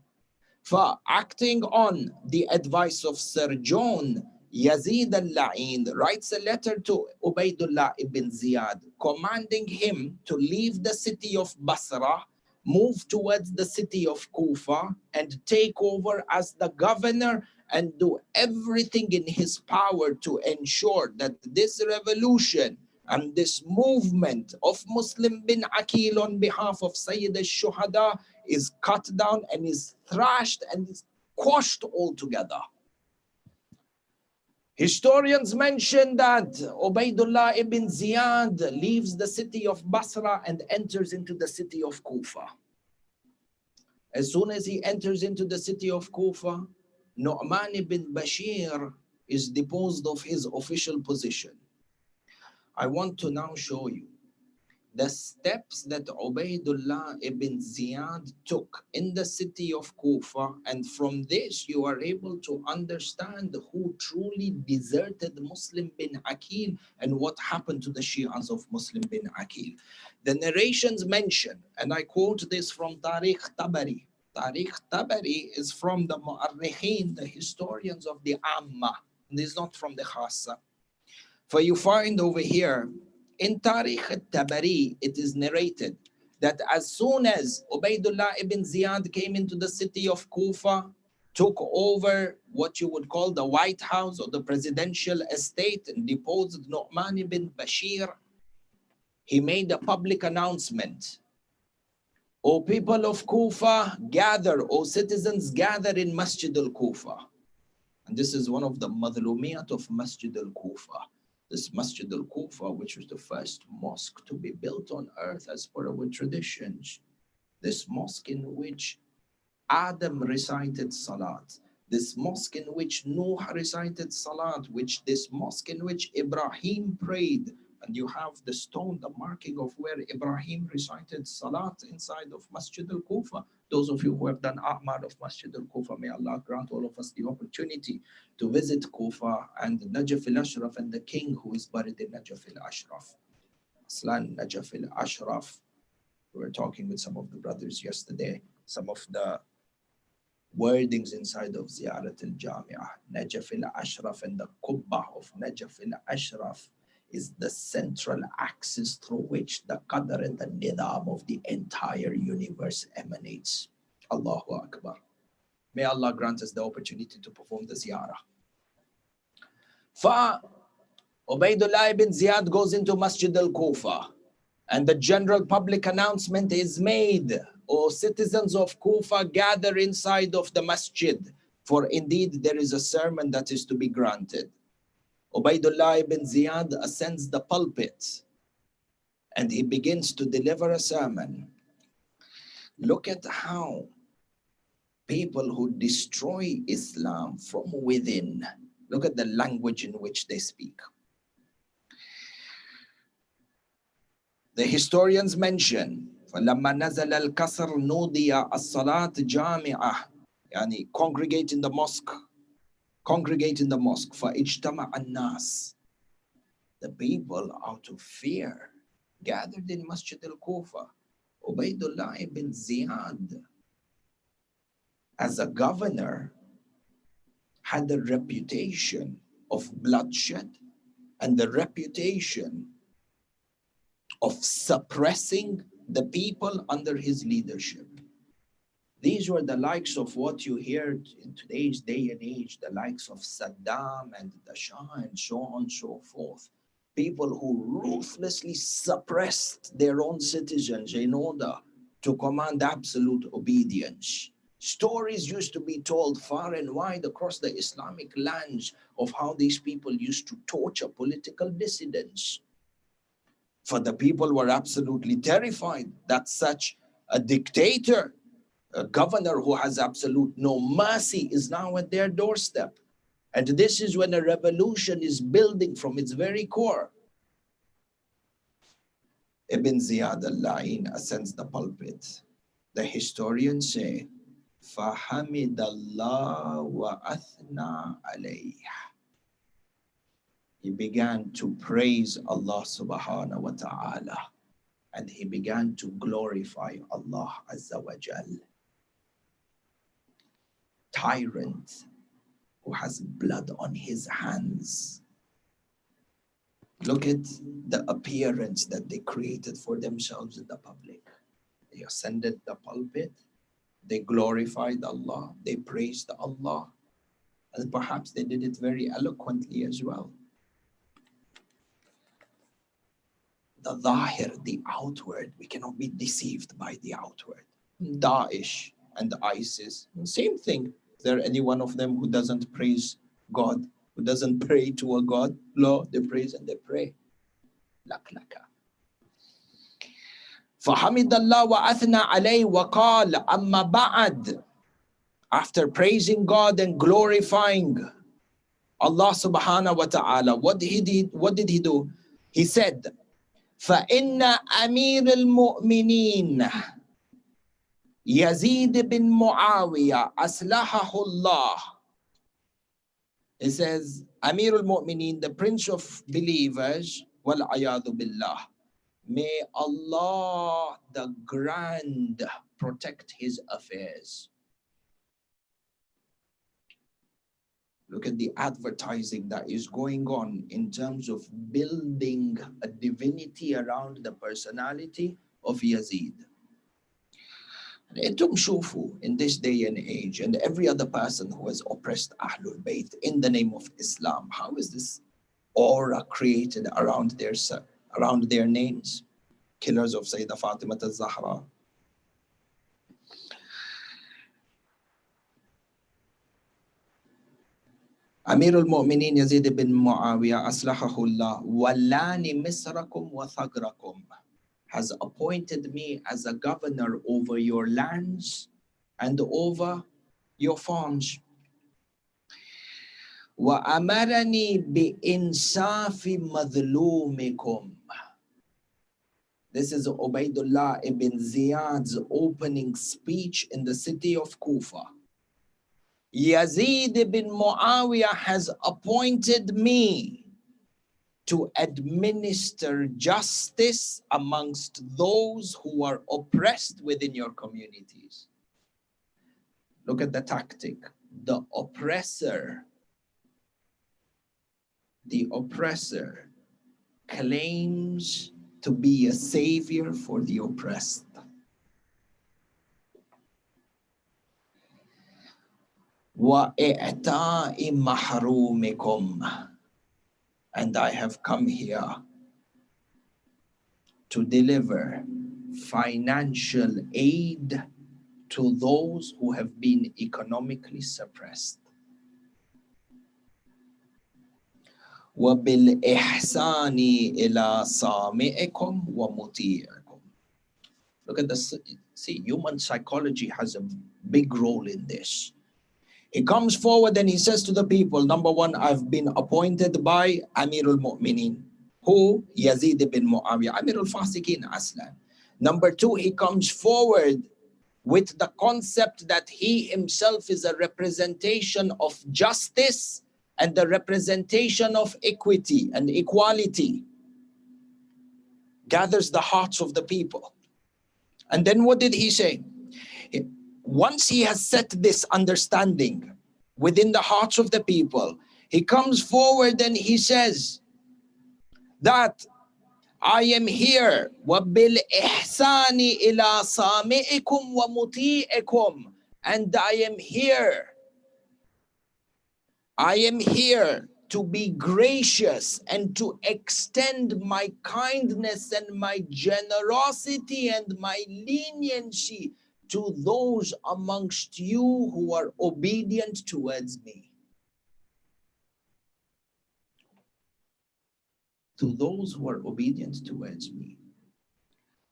Acting on the advice of Sirjon, Yazid al-La'in writes a letter to Ubaidullah ibn Ziyad, commanding him to leave the city of Basra, move towards the city of Kufa, and take over as the governor and do everything in his power to ensure that this revolution and this movement of Muslim bin Aqil on behalf of Sayyid al-Shuhada is cut down and is thrashed and is quashed altogether. Historians mention that Ubaidullah ibn Ziyad leaves the city of Basra and enters into the city of Kufa. As soon as he enters into the city of Kufa, Nu'man ibn Bashir is deposed of his official position. I want to now show you the steps that Ubaidullah ibn Ziyad took in the city of Kufa, and from this you are able to understand who truly deserted Muslim bin Aqil and what happened to the Shi'as of Muslim bin Aqil. The narrations mention, and I quote this from Tariq Tabari. Tariq Tabari is from the Mu'arrikhin, the historians of the Amma. This is not from the Khassa. For you find over here, in Tariq al-Tabari, it is narrated that as soon as Ubaidullah ibn Ziyad came into the city of Kufa, took over what you would call the White House or the presidential estate and deposed Nu'man ibn Bashir, he made a public announcement. O people of Kufa, gather, O citizens, gather in Masjid al-Kufa. And this is one of the madhlumiyat of Masjid al-Kufa. This Masjid al-Kufa, which was the first mosque to be built on earth as per our traditions. This mosque in which Adam recited Salat. This mosque in which Nuh recited Salat. This mosque in which Ibrahim prayed. And you have the stone, the marking of where Ibrahim recited Salat inside of Masjid al-Kufa. Those of you who have done A'mal of Masjid al-Kufa, may Allah grant all of us the opportunity to visit Kufa and Najaf al-Ashraf and the king who is buried in Najaf al-Ashraf. Aslan Najaf al-Ashraf. We were talking with some of the brothers yesterday, some of the wordings inside of Ziyarat al-Jami'ah. Najaf al-Ashraf and the Qubbah of Najaf al-Ashraf is the central axis through which the qadr and the nidam of the entire universe emanates. Allahu Akbar. May Allah grant us the opportunity to perform the ziyarah. Ubaidullah ibn Ziyad goes into Masjid al-Kufa and the general public announcement is made. O citizens of Kufa, gather inside of the masjid, for indeed there is a sermon that is to be granted. Ubaidullah ibn Ziyad ascends the pulpit and he begins to deliver a sermon. Look at how people who destroy Islam from within, look at the language in which they speak. The historians mention, فَلَمَّا نَزَلَ الْكَسْرُ نُودِيَ الصَّلَاةِ جَامِعَةً, yani congregate in the mosque. Congregate in the mosque. فَإِجْتَمَعَ النَّاسِ. The people, out of fear, gathered in Masjid al-Kufa. Ubaidullah ibn Ziyad, as a governor, had a reputation of bloodshed and the reputation of suppressing the people under his leadership. These were the likes of what you hear in today's day and age, the likes of Saddam and the Shah and so on and so forth. People who ruthlessly suppressed their own citizens in order to command absolute obedience. Stories used to be told far and wide across the Islamic lands of how these people used to torture political dissidents. For the people were absolutely terrified that such a dictator, a governor who has absolute no mercy, is now at their doorstep. And this is when a revolution is building from its very core. Ibn Ziyad al-La'in ascends the pulpit. The historians say, فَحَمِدَ اللَّهُ وَأَثْنَى عَلَيْهِ. He began to praise Allah subhanahu wa ta'ala, and he began to glorify Allah Azza wa Jal. Tyrant who has blood on his hands. Look at the appearance that they created for themselves in the public. They ascended the pulpit, they glorified Allah, they praised Allah, And perhaps they did it very eloquently as well. The zahir, the outward, we cannot be deceived by the outward. Daesh and ISIS, same thing. Is there any one of them who doesn't praise God, who doesn't pray to a God? No, they praise and they pray. Laklaka. فَحَمِدَ اللَّهُ وَأَثْنَى عَلَيْهِ وَقَالَ أَمَّا بَعَدْ. After praising God and glorifying Allah subhanahu wa ta'ala, what did he do? He said, فَإِنَّ أَمِيرَ الْمُؤْمِنِينَ Yazid bin Muawiyah أَصْلَحَهُ اللَّهُ. He says, Amir al-Mu'mineen, the Prince of Believers, وَالْعَيَاذُ بِاللَّهِ. May Allah the Grand protect his affairs. Look at the advertising that is going on in terms of building a divinity around the personality of Yazid. Entum shufu in this day and age, and every other person who has oppressed Ahlul Bayt in the name of Islam, how is this aura created around their names? Killers of Sayyidah Fatima al-Zahra. Amir al-Mu'mineen Yazid bin Muawiyah aslahahullah wallani misrakum wa thagrakum, has appointed me as a governor over your lands and over your farms. Wa amarani bi insafi madhlumikum. This is Ubaidullah ibn Ziyad's opening speech in the city of Kufa. Yazid ibn Muawiyah has appointed me to administer justice amongst those who are oppressed within your communities. Look at the tactic. The oppressor claims to be a savior for the oppressed. وَإِعْتَاءِ مَحْرُومِكُمْ. And I have come here to deliver financial aid to those who have been economically suppressed. وَبِالْإِحْسَانِ إِلَى صَامِئِكُمْ وَمُطِيعِكُمْ. Look at this. See, human psychology has a big role in this. He comes forward and he says to the people, number one, I've been appointed by Amir al-Mu'mineen. Who? Yazid ibn Muawiyah, Amir al-Fasiqeen Aslan. Number two, he comes forward with the concept that he himself is a representation of justice and the representation of equity and equality. Gathers the hearts of the people. And then what did he say? Once he has set this understanding within the hearts of the people, he comes forward and he says that I am here وَبِالْإِحْسَانِ إِلَى صَامِئِكُمْ وَمُطِيئِكُمْ, and I am here to be gracious and to extend my kindness and my generosity and my leniency to those amongst you who are obedient towards me. To those who are obedient towards me.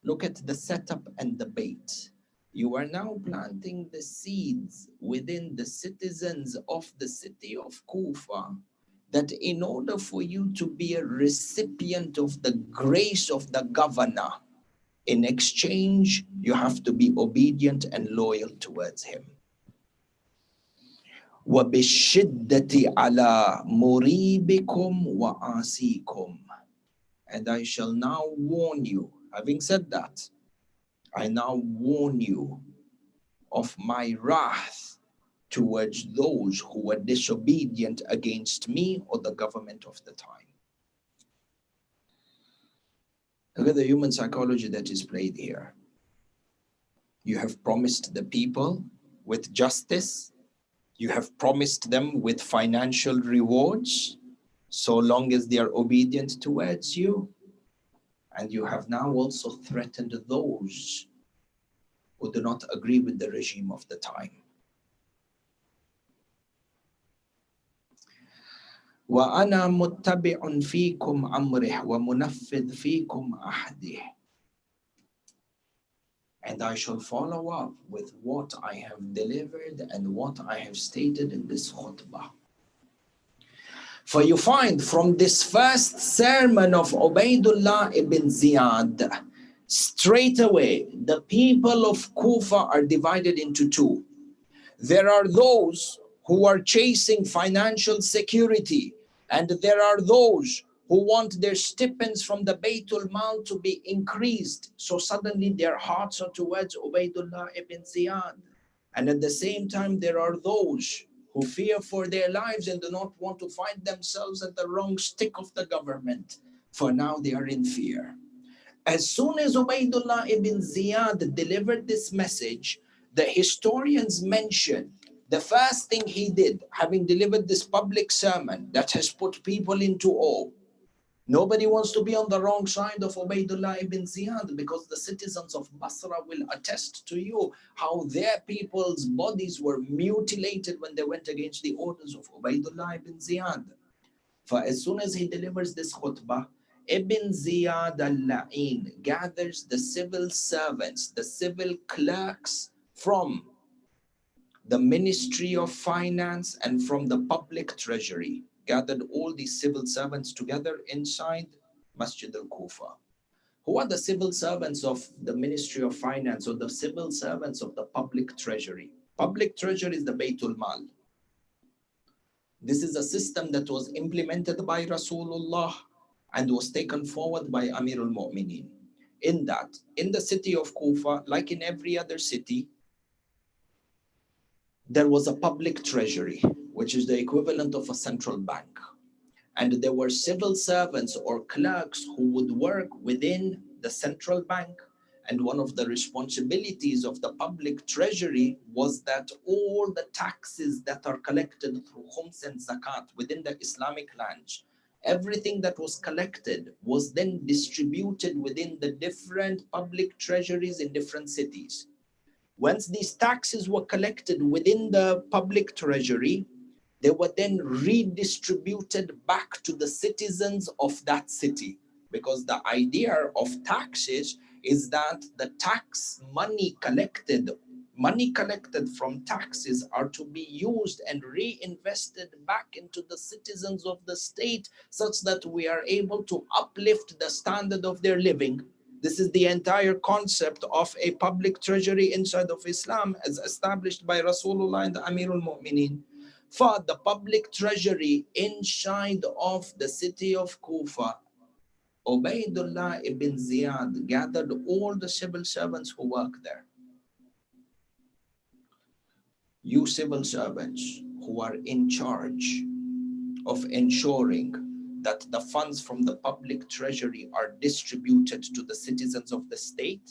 Look at the setup and the bait. You are now planting the seeds within the citizens of the city of Kufa, that in order for you to be a recipient of the grace of the governor, in exchange, you have to be obedient and loyal towards him. وَبِالشِّدَّةِ عَلَى مُرِيبِكُمْ وَعَاسِيكُمْ. And I shall now warn you, having said that, I now warn you of my wrath towards those who were disobedient against me or the government of the time. Look at the human psychology that is played here. You have promised the people with justice, You have promised them with financial rewards so long as they are obedient towards you. And you have now also threatened those who do not agree with the regime of the time. وَأَنَا مُتَّبِعٌ فِيكُمْ أَمْرِهِ وَمُنَفِّذْ فِيكُمْ أَحْدِهِ. And I shall follow up with what I have delivered and what I have stated in this khutbah. For you find from this first sermon of Ubaidullah ibn Ziyad, straight away, the people of Kufa are divided into two. There are those who are chasing financial security, and there are those who want their stipends from the Baytul Mal to be increased. So suddenly their hearts are towards Ubaidullah ibn Ziyad. And at the same time, there are those who fear for their lives and do not want to find themselves at the wrong stick of the government. For now they are in fear. As soon as Ubaidullah ibn Ziyad delivered this message, the historians mention the first thing he did, having delivered this public sermon that has put people into awe. Nobody wants to be on the wrong side of Ubaidullah ibn Ziyad, because the citizens of Basra will attest to you how their people's bodies were mutilated when they went against the orders of Ubaidullah ibn Ziyad. For as soon as he delivers this khutbah, Ibn Ziyad al-La'in gathers the civil servants, the civil clerks from the Ministry of Finance and from the public treasury, gathered all these civil servants together inside Masjid al-Kufa. Who are the civil servants of the Ministry of Finance or the civil servants of the public treasury? Public treasury is the Baytul Mal. This is a system that was implemented by Rasulullah and was taken forward by Amirul Mu'mineen. In that, in the city of Kufa, like in every other city, there was a public treasury, which is the equivalent of a central bank. And there were civil servants or clerks who would work within the central bank. And one of the responsibilities of the public treasury was that all the taxes that are collected through khums and zakat within the Islamic lands, everything that was collected was then distributed within the different public treasuries in different cities. Once these taxes were collected within the public treasury, they were then redistributed back to the citizens of that city. Because the idea of taxes is that the tax money collected from taxes are to be used and reinvested back into the citizens of the state, such that we are able to uplift the standard of their living. This is the entire concept of a public treasury inside of Islam, as established by Rasulullah and the Amirul Mu'mineen. For the public treasury inside of the city of Kufa, Ubaidullah ibn Ziyad gathered all the civil servants who work there. You civil servants who are in charge of ensuring that the funds from the public treasury are distributed to the citizens of the state,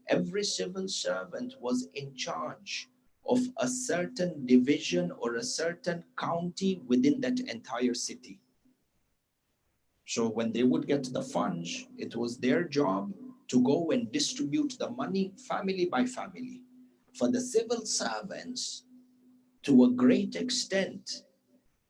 every civil servant was in charge of a certain division or a certain county within that entire city. So when they would get the funds, it was their job to go and distribute the money family by family. For the civil servants, to a great extent,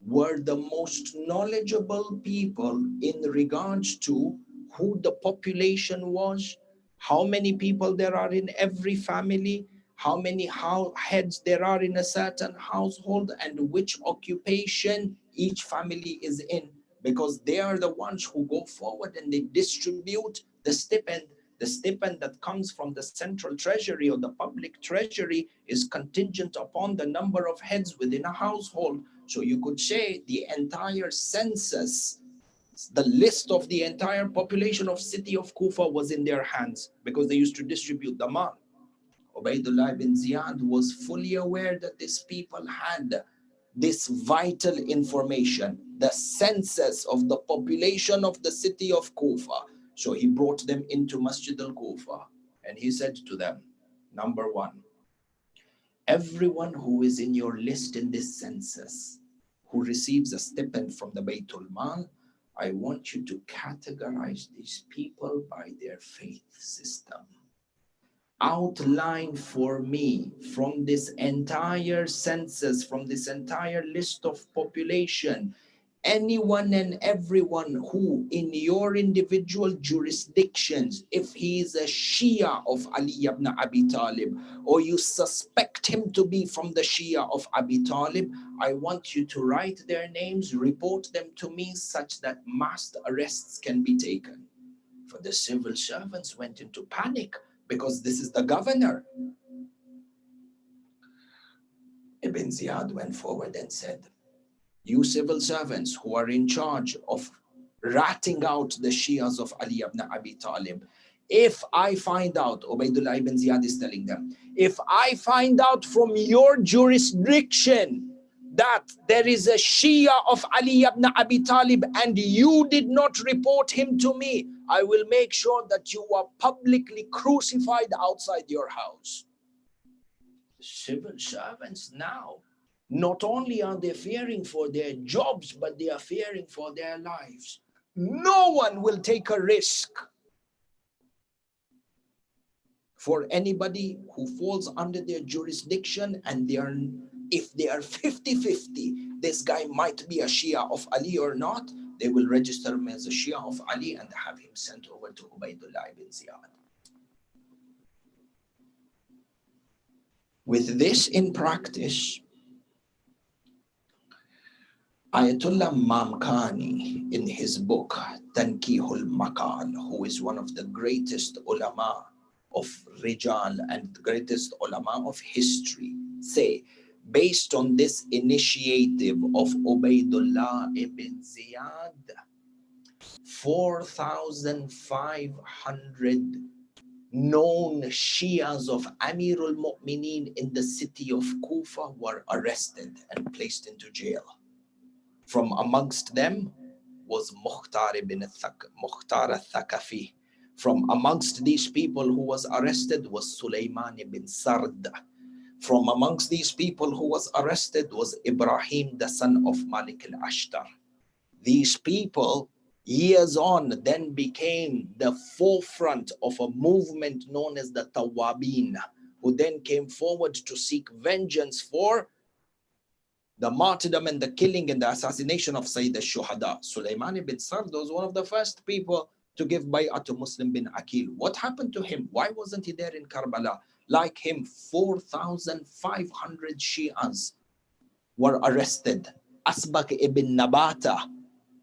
were the most knowledgeable people in regards to who the population was, how many people there are in every family, how many heads there are in a certain household, and which occupation each family is in. Because they are the ones who go forward and they distribute the stipend. The stipend that comes from the central treasury or the public treasury is contingent upon the number of heads within a household. So you could say the entire census, the list of the entire population of city of Kufa was in their hands, because they used to distribute the mal. Ubaidullah ibn Ziyad was fully aware that these people had this vital information, the census of the population of the city of Kufa. So he brought them into Masjid al-Kufa and he said to them, number one, Everyone who is in your list in this census, who receives a stipend from the Baytul Mal, I want you to categorize these people by their faith system. Outline for me from this entire census, from this entire list of population, anyone and everyone who in your individual jurisdictions, if he is a Shia of Ali ibn Abi Talib, or you suspect him to be from the Shia of Abi Talib, I want you to write their names, report them to me such that mass arrests can be taken. For the civil servants went into panic because this is the governor. Ibn Ziyad went forward and said, you civil servants who are in charge of ratting out the Shias of Ali ibn Abi Talib, if I find out, Ubaidullah ibn Ziyad is telling them, if I find out from your jurisdiction that there is a Shia of Ali ibn Abi Talib and you did not report him to me, I will make sure that you are publicly crucified outside your house. Civil servants now, not only are they fearing for their jobs, but they are fearing for their lives. No one will take a risk for anybody who falls under their jurisdiction, and if they are 50-50, this guy might be a Shia of Ali or not, they will register him as a Shia of Ali and have him sent over to Ubaidullah ibn Ziyad. With this in practice, Ayatollah Mamkani, in his book Tankihul Maqal, who is one of the greatest ulama of Rijal and the greatest ulama of history, say, based on this initiative of Ubaidullah ibn Ziyad, 4,500 known Shias of Amirul Mu'mineen in the city of Kufa were arrested and placed into jail. From amongst them was Mukhtar al-Thaqafi. From amongst these people who was arrested was Sulaiman ibn Sard. From amongst these people who was arrested was Ibrahim, the son of Malik al-Ashtar. These people, years on, then became the forefront of a movement known as the Tawabin, who then came forward to seek vengeance for the martyrdom and the killing and the assassination of Sayyid al-Shuhada. Sulaiman ibn Sard was one of the first people to give bay'ah to Muslim bin Aqil. What happened to him? Why wasn't he there in Karbala? Like him, 4,500 Shias were arrested. Asbaq ibn Nabata,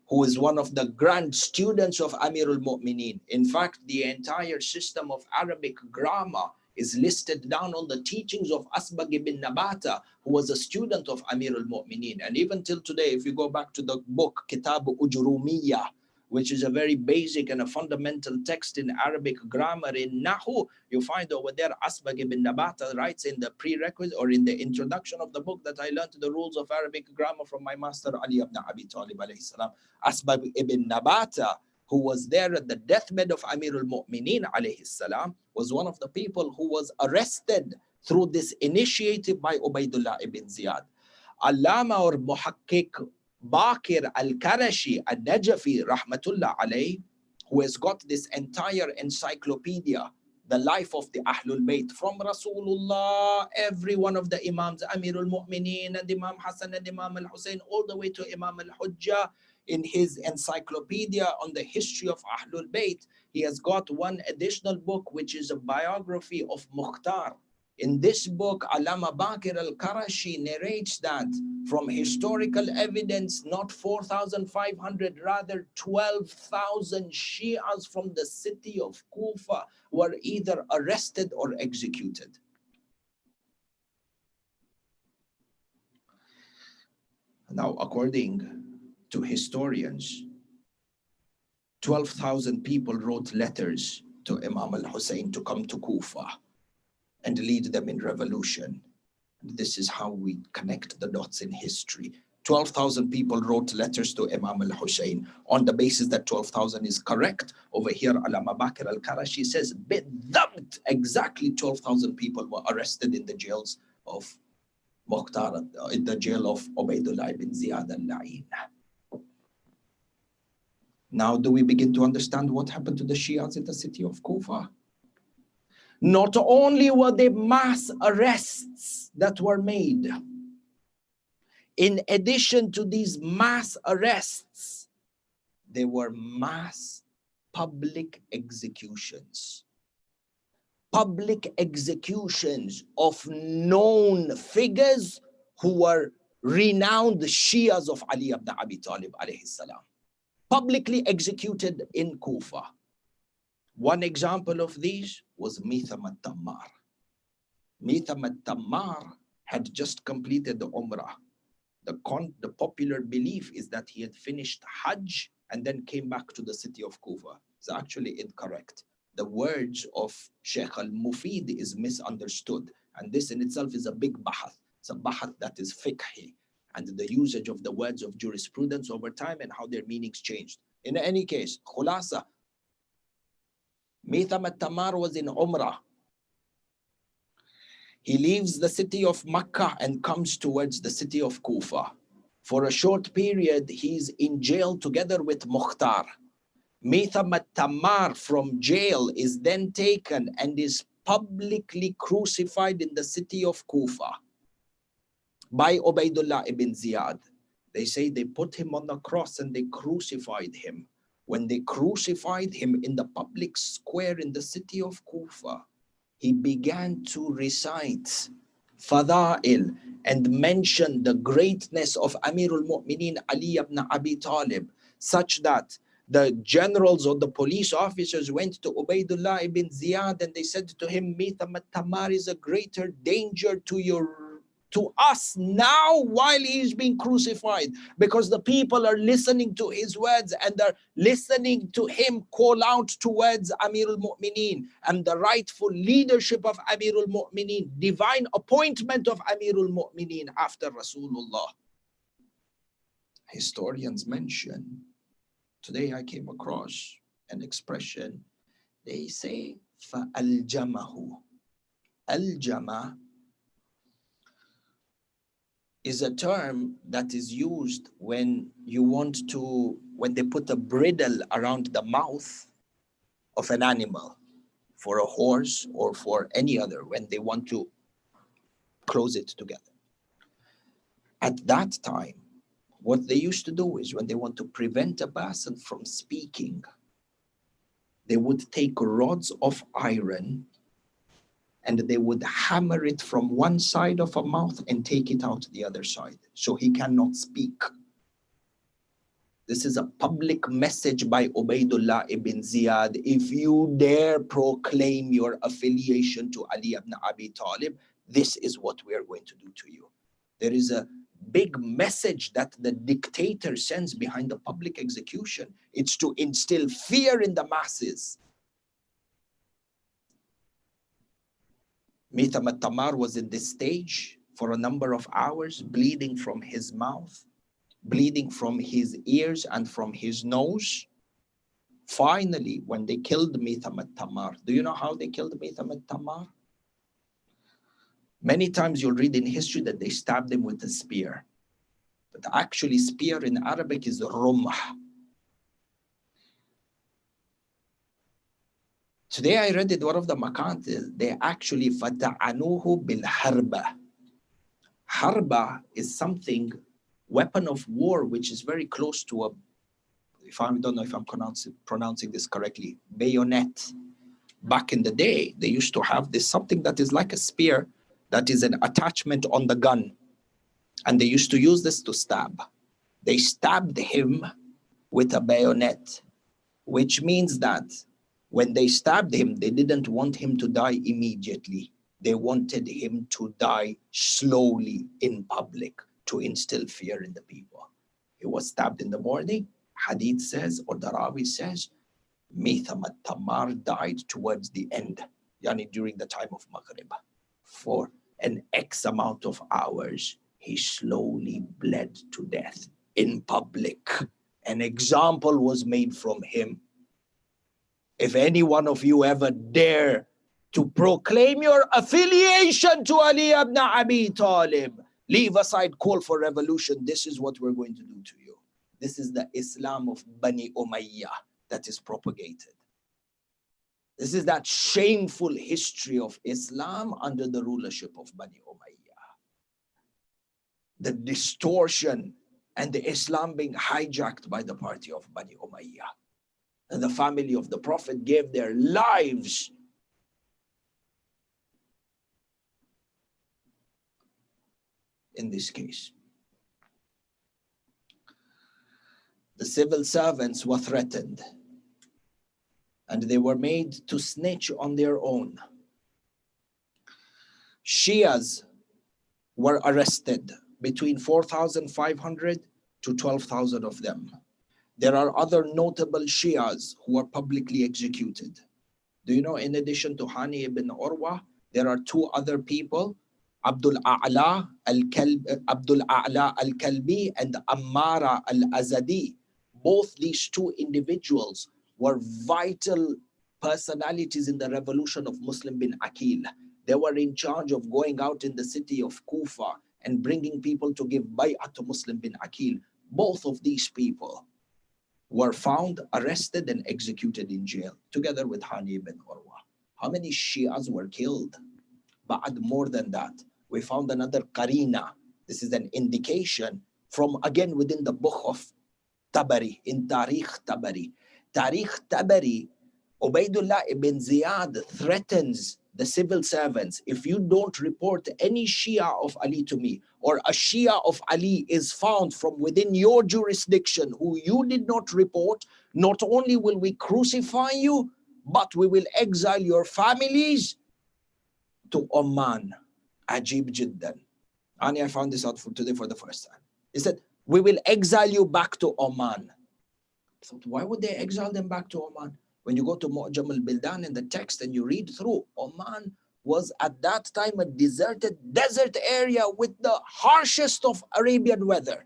who is one of the grand students of Amirul Mu'mineen. In fact, the entire system of Arabic grammar is listed down on the teachings of Asbaq ibn Nabata, who was a student of Amirul Mu'mineen. And even till today, if you go back to the book Kitab Ujurumiyya, which is a very basic and a fundamental text in Arabic grammar in Nahu, you find over there Asbaq ibn Nabata writes in the prerequisite or in the introduction of the book that I learned the rules of Arabic grammar from my master Ali ibn Abi Talib alayhi salam. Asbaq ibn Nabata, who was there at the deathbed of Amirul Mu'mineen alayhi salam, was one of the people who was arrested through this initiative by Ubaidullah ibn Ziyad. Allama or Muhakkik Bakir al-Karashi al-Najafi rahmatullah alayh, who has got this entire encyclopedia, the life of the Ahlul Bayt, from Rasulullah, every one of the Imams, Amirul Mu'mineen and Imam Hassan and Imam al-Hussein, all the way to Imam al-Hujjah. In his encyclopedia on the history of Ahlul Bayt, he has got one additional book, which is a biography of Mukhtar. In this book, Allama Bakir al-Karashi narrates that from historical evidence, not 4,500, rather 12,000 Shias from the city of Kufa were either arrested or executed. Now, according to historians, 12,000 people wrote letters to Imam al-Hussein to come to Kufa and lead them in revolution. This is how we connect the dots in history. 12,000 people wrote letters to Imam al-Hussein on the basis that 12,000 is correct. Over here, Allama Bakir al-Karashi says, exactly 12,000 people were arrested in the jails of Mukhtar, in the jail of Ubaidullah ibn Ziyad al-La'in. Now, do we begin to understand what happened to the Shias in the city of Kufa? Not only were there mass arrests that were made, in addition to these mass arrests, there were mass public executions. Public executions of known figures who were renowned Shias of Ali ibn Abi Talib alayhi salam. Publicly executed in Kufa. One example of these was Mitham al-Tammar. Mitham al-Tammar had just completed the Umrah. The popular belief is that he had finished Hajj and then came back to the city of Kufa. It's actually incorrect. The words of Sheikh al-Mufid is misunderstood. And this in itself is a big bahath. It's a bahath that is fiqhi, and the usage of the words of jurisprudence over time and how their meanings changed. In any case, khulasa, Mitham al-Tammar was in Umrah. He leaves the city of Makkah and comes towards the city of Kufa. For a short period, he's in jail together with Mukhtar. Mitham al-Tammar from jail is then taken and is publicly crucified in the city of Kufa by Ubaidullah ibn Ziyad. They say they put him on the cross and they crucified him. When they crucified him in the public square in the city of Kufa, he began to recite Fada'il and mention the greatness of Amirul Mu'mineen Ali ibn Abi Talib, such that the generals or the police officers went to Ubaidullah ibn Ziyad and they said to him, Mitham al-Tammar is a greater danger to us now while he is being crucified, because the people are listening to his words and are listening to him call out towards Amirul Mu'mineen and the rightful leadership of Amirul Mu'mineen, divine appointment of Amirul Mu'mineen after Rasulullah. Historians mention, today I came across an expression, they say, فَأَلْجَمَهُ. Al-Jama is a term that is used when they put a bridle around the mouth of an animal, for a horse or for any other, when they want to close it together. At that time, what they used to do is when they want to prevent a person from speaking, they would take rods of iron and they would hammer it from one side of a mouth and take it out the other side, so he cannot speak. This is a public message by Ubaidullah ibn Ziyad. If you dare proclaim your affiliation to Ali ibn Abi Talib, this is what we are going to do to you. There is a big message that the dictator sends behind the public execution. It's to instill fear in the masses. Mitham al-Tammar was in this stage for a number of hours, bleeding from his mouth, bleeding from his ears and from his nose. Finally, when they killed Mitham al-Tammar, do you know how they killed Mitham al-Tammar? Many times you'll read in history that they stabbed him with a spear. But actually, spear in Arabic is rumh. Today I read it, one of the makantil, they actually fata'anuhu bil harba. Harba is something, weapon of war, which is very close to I don't know if I'm pronouncing this correctly, bayonet. Back in the day, they used to have this, something that is like a spear, that is an attachment on the gun. And they used to use this to stab. They stabbed him with a bayonet, which means that when they stabbed him, they didn't want him to die immediately. They wanted him to die slowly in public to instill fear in the people. He was stabbed in the morning. Hadith says, or the Rawi says, Mitham al-Tammar died towards the end, yani during the time of Maghrib. For an X amount of hours, he slowly bled to death in public. An example was made from him. If any one of you ever dare to proclaim your affiliation to Ali ibn Abi Talib. Leave aside call for revolution. This is what we're going to do to you. This is the Islam of Bani Umayyah that is propagated. This is that shameful history of Islam under the rulership of Bani Umayyah. The distortion and the Islam being hijacked by the party of Bani Umayyah. And the family of the Prophet gave their lives in this case. The civil servants were threatened and they were made to snitch on their own. Shias were arrested, between 4,500 to 12,000 of them. There are other notable Shias who were publicly executed. Do you know, in addition to Hani ibn Urwa, there are two other people, Abdul A'la al-Kalbi and Ammara al-Azadi. Both these two individuals were vital personalities in the revolution of Muslim bin Aqil. They were in charge of going out in the city of Kufa and bringing people to give bay'ah to Muslim bin Aqil. Both of these people were found, arrested and executed in jail, together with Hani ibn Urwa. How many Shias were killed? But more than that, we found another qarina. This is an indication from, again, within the book of Tabari, in Tarikh Tabari. Tarikh Tabari, Ubaidullah ibn Ziyad threatens the civil servants. If you don't report any Shia of Ali to me, or a Shia of Ali is found from within your jurisdiction who you did not report, not only will we crucify you, but we will exile your families to Oman. Ajib Jiddan. Ani, I found this out for today for the first time. He said, we will exile you back to Oman. I thought, why would they exile them back to Oman? When you go to Mu'jam al-Bildan in the text and you read through, Oman was at that time a deserted desert area with the harshest of Arabian weather.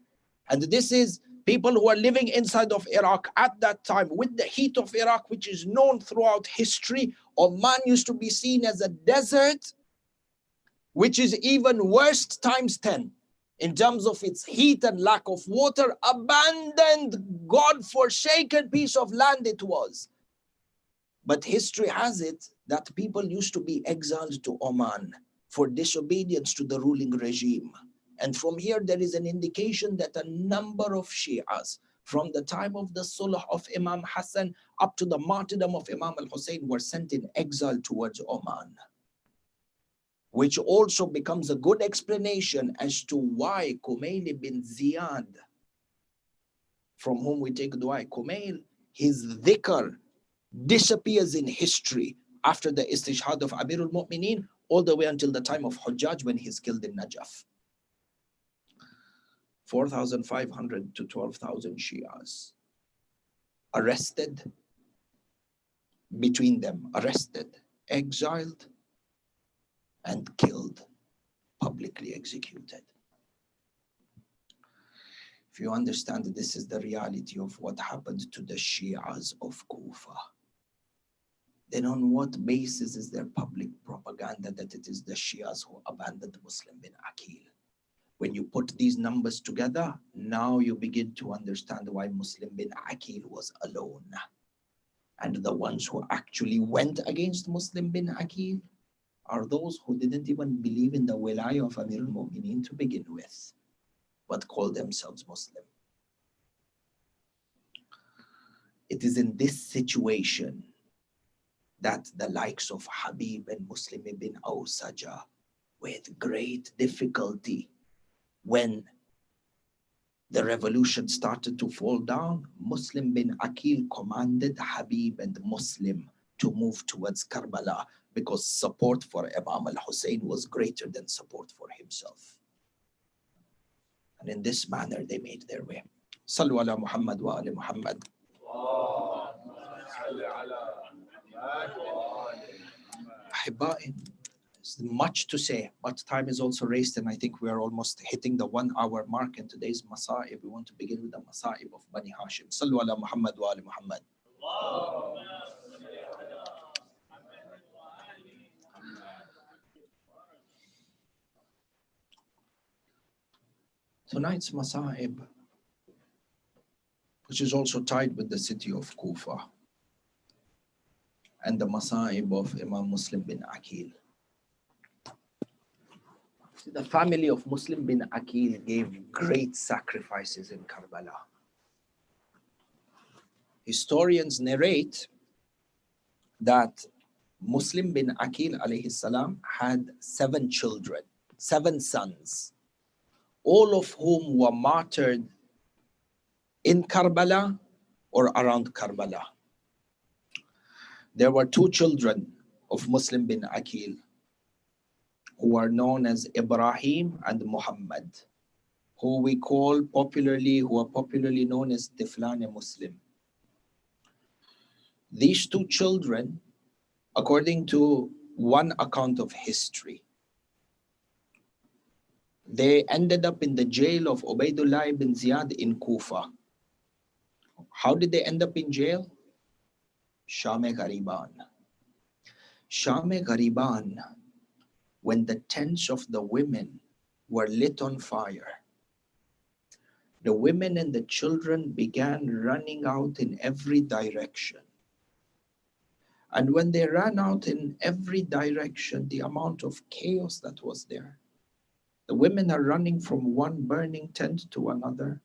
And this is people who are living inside of Iraq at that time with the heat of Iraq, which is known throughout history. Oman used to be seen as a desert, which is even worse times 10 in terms of its heat and lack of water. Abandoned, God-forsaken piece of land it was. But history has it that people used to be exiled to Oman for disobedience to the ruling regime. And from here, there is an indication that a number of Shias, from the time of the Sulh of Imam Hassan up to the martyrdom of Imam al-Hussein, were sent in exile towards Oman. Which also becomes a good explanation as to why Kumail bin Ziyad, from whom we take dua, Kumail, his dhikr disappears in history after the istishhad of Amirul Mu'mineen, all the way until the time of Hujjaj when he's killed in Najaf. 4,500 to 12,000 Shias arrested, between them arrested, exiled, and killed, publicly executed. If you understand that this is the reality of what happened to the Shias of Kufa, then on what basis is there public propaganda that it is the Shias who abandoned Muslim bin Aqil? When you put these numbers together, now you begin to understand why Muslim bin Aqil was alone. And the ones who actually went against Muslim bin Aqil are those who didn't even believe in the wilayah of Amir al-Mu'mineen to begin with, but call themselves Muslim. It is in this situation that the likes of Habib and Muslim ibn Awsaja, with great difficulty, when the revolution started to fall down, Muslim bin Aqil commanded Habib and Muslim to move towards Karbala because support for Imam al-Hussein was greater than support for himself. And in this manner, they made their way. Sallu ala Muhammad wa ali Muhammad. Ahibba'i, there's much to say, but time is also raced, and I think we are almost hitting the 1 hour mark in today's Masa'ib. We want to begin with the Masa'ib of Bani Hashim. Sallu ala Muhammad wa ali Muhammad. Tonight's Masahib, which is also tied with the city of Kufa and the Masahib of Imam Muslim bin Aqil. The family of Muslim bin Aqil gave great sacrifices in Karbala. Historians narrate that Muslim bin Aqil alayhi salam had 7 children, 7 sons, all of whom were martyred in Karbala or around Karbala. There were 2 children of Muslim bin Aqil who are known as Ibrahim and Muhammad, who are popularly known as Tiflan Muslim. These 2 children, according to one account of history, they ended up in the jail of Ubaidullah ibn Ziyad in Kufa. How did they end up in jail? Shame Ghariban. Shame Ghariban, when the tents of the women were lit on fire, the women and the children began running out in every direction. And when they ran out in every direction, the amount of chaos that was there. The women are running from one burning tent to another.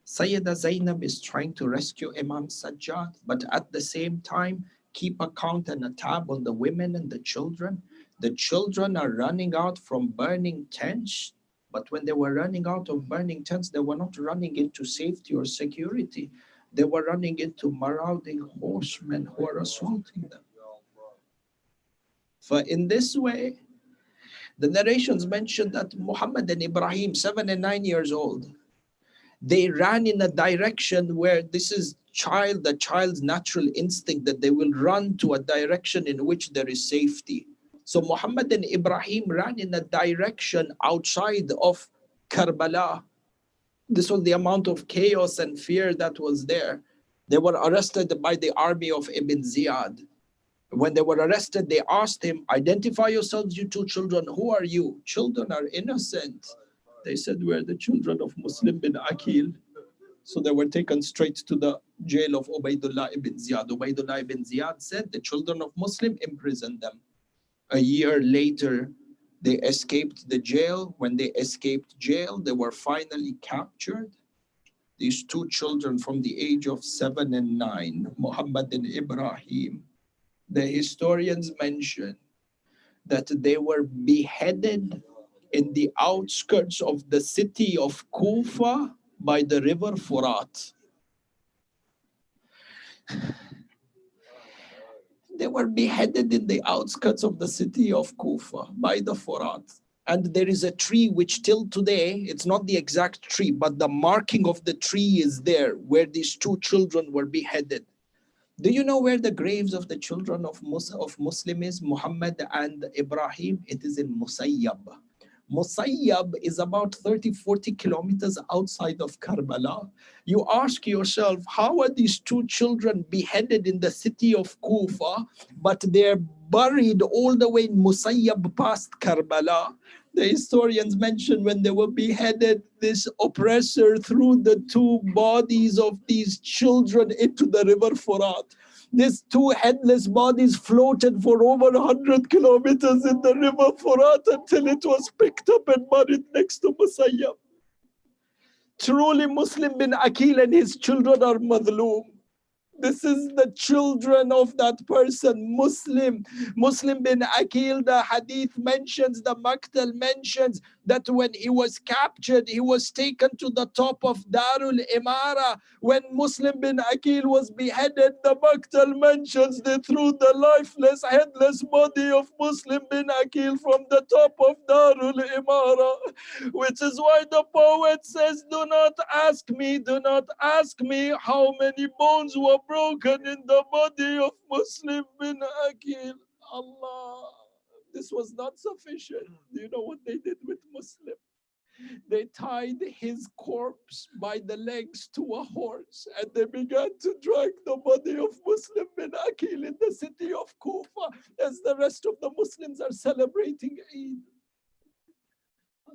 Sayyida Zainab is trying to rescue Imam Sajjad, but at the same time, keep a count and a tab on the women and the children. The children are running out from burning tents, but when they were running out of burning tents, they were not running into safety or security. They were running into marauding horsemen who are assaulting them. For in this way, the narrations mention that Muhammad and Ibrahim, 7 and 9 years old, they ran in a direction where this is the child's natural instinct that they will run to a direction in which there is safety. So Muhammad and Ibrahim ran in a direction outside of Karbala. This was the amount of chaos and fear that was there. They were arrested by the army of Ibn Ziyad. When they were arrested, they asked him, identify yourselves, you 2 children. Who are you? Children are innocent. They said, we're the children of Muslim bin Aqil. So they were taken straight to the jail of Ubaidullah ibn Ziyad. Ubaidullah ibn Ziyad said, the children of Muslim, imprisoned them. A year later, they escaped the jail. When they escaped jail, they were finally captured. These 2 children from the age of 7 and 9, Muhammad and Ibrahim, the historians mention that they were beheaded in the outskirts of the city of Kufa by the river Furat. They were beheaded in the outskirts of the city of Kufa by the Furat. And there is a tree which till today, it's not the exact tree, but the marking of the tree is there where these 2 children were beheaded. Do you know where the graves of the children of Muslim is? Muhammad and Ibrahim. It is in Musayyab. Musayyab is about 30-40 kilometers outside of Karbala. You ask yourself, how are these 2 children beheaded in the city of Kufa, but they're buried all the way in Musayyab past Karbala? The historians mention when they were beheaded, this oppressor threw the 2 bodies of these children into the river Furat. These 2 headless bodies floated for over 100 kilometers in the river Furat until it was picked up and buried next to Musayyab. Truly, Muslim bin Aqil and his children are madloom. This is the children of that person, Muslim bin Aqil. The hadith mentions, the Maktal mentions that when he was captured, he was taken to the top of Darul Imara. When Muslim bin Aqil was beheaded, the Maktal mentions they threw the lifeless, headless body of Muslim bin Aqil from the top of Darul Imara. Which is why the poet says, do not ask me how many bones were broken in the body of Muslim bin Aqil. Allah, this was not sufficient. Do you know what they did with Muslim? They tied his corpse by the legs to a horse and they began to drag the body of Muslim bin Aqil in the city of Kufa as the rest of the Muslims are celebrating Eid.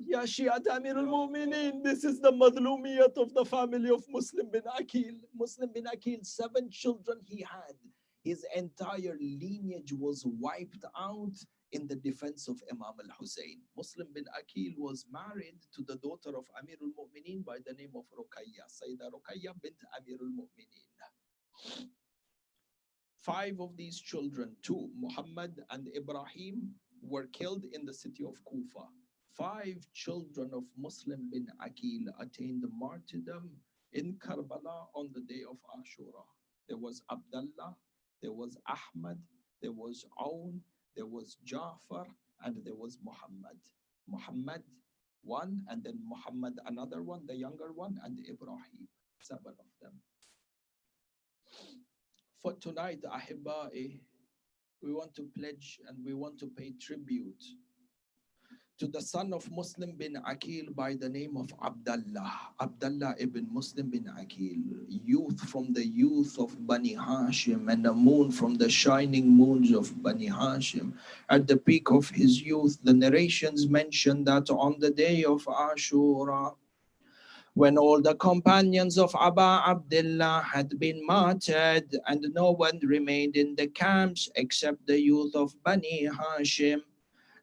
Ya Shi'at Amir al-Mu'mineen, this is the madlumiyat of the family of Muslim bin Aqil. Muslim bin Aqil, 7 children he had. His entire lineage was wiped out in the defense of Imam al-Hussein. Muslim bin Aqil was married to the daughter of Amir al-Mu'mineen by the name of Ruqayya, Sayyida Ruqayya bint Amir al-Mu'mineen. 5 of these children, 2, Muhammad and Ibrahim, were killed in the city of Kufa. 5 children of Muslim bin Aqil attained martyrdom in Karbala on the day of Ashura. There was Abdullah, there was Ahmad, there was Aun, there was Ja'far, and there was Muhammad. Muhammad, one, and then Muhammad, another one, the younger one, and Ibrahim, 7 of them. For tonight, Ahibai, we want to pledge and we want to pay tribute to the son of Muslim bin Aqil by the name of Abdullah. Abdullah ibn Muslim bin Aqil, youth from the youth of Bani Hashim and a moon from the shining moons of Bani Hashim. At the peak of his youth, the narrations mention that on the day of Ashura, when all the companions of Aba Abdullah had been martyred and no one remained in the camps except the youth of Bani Hashim,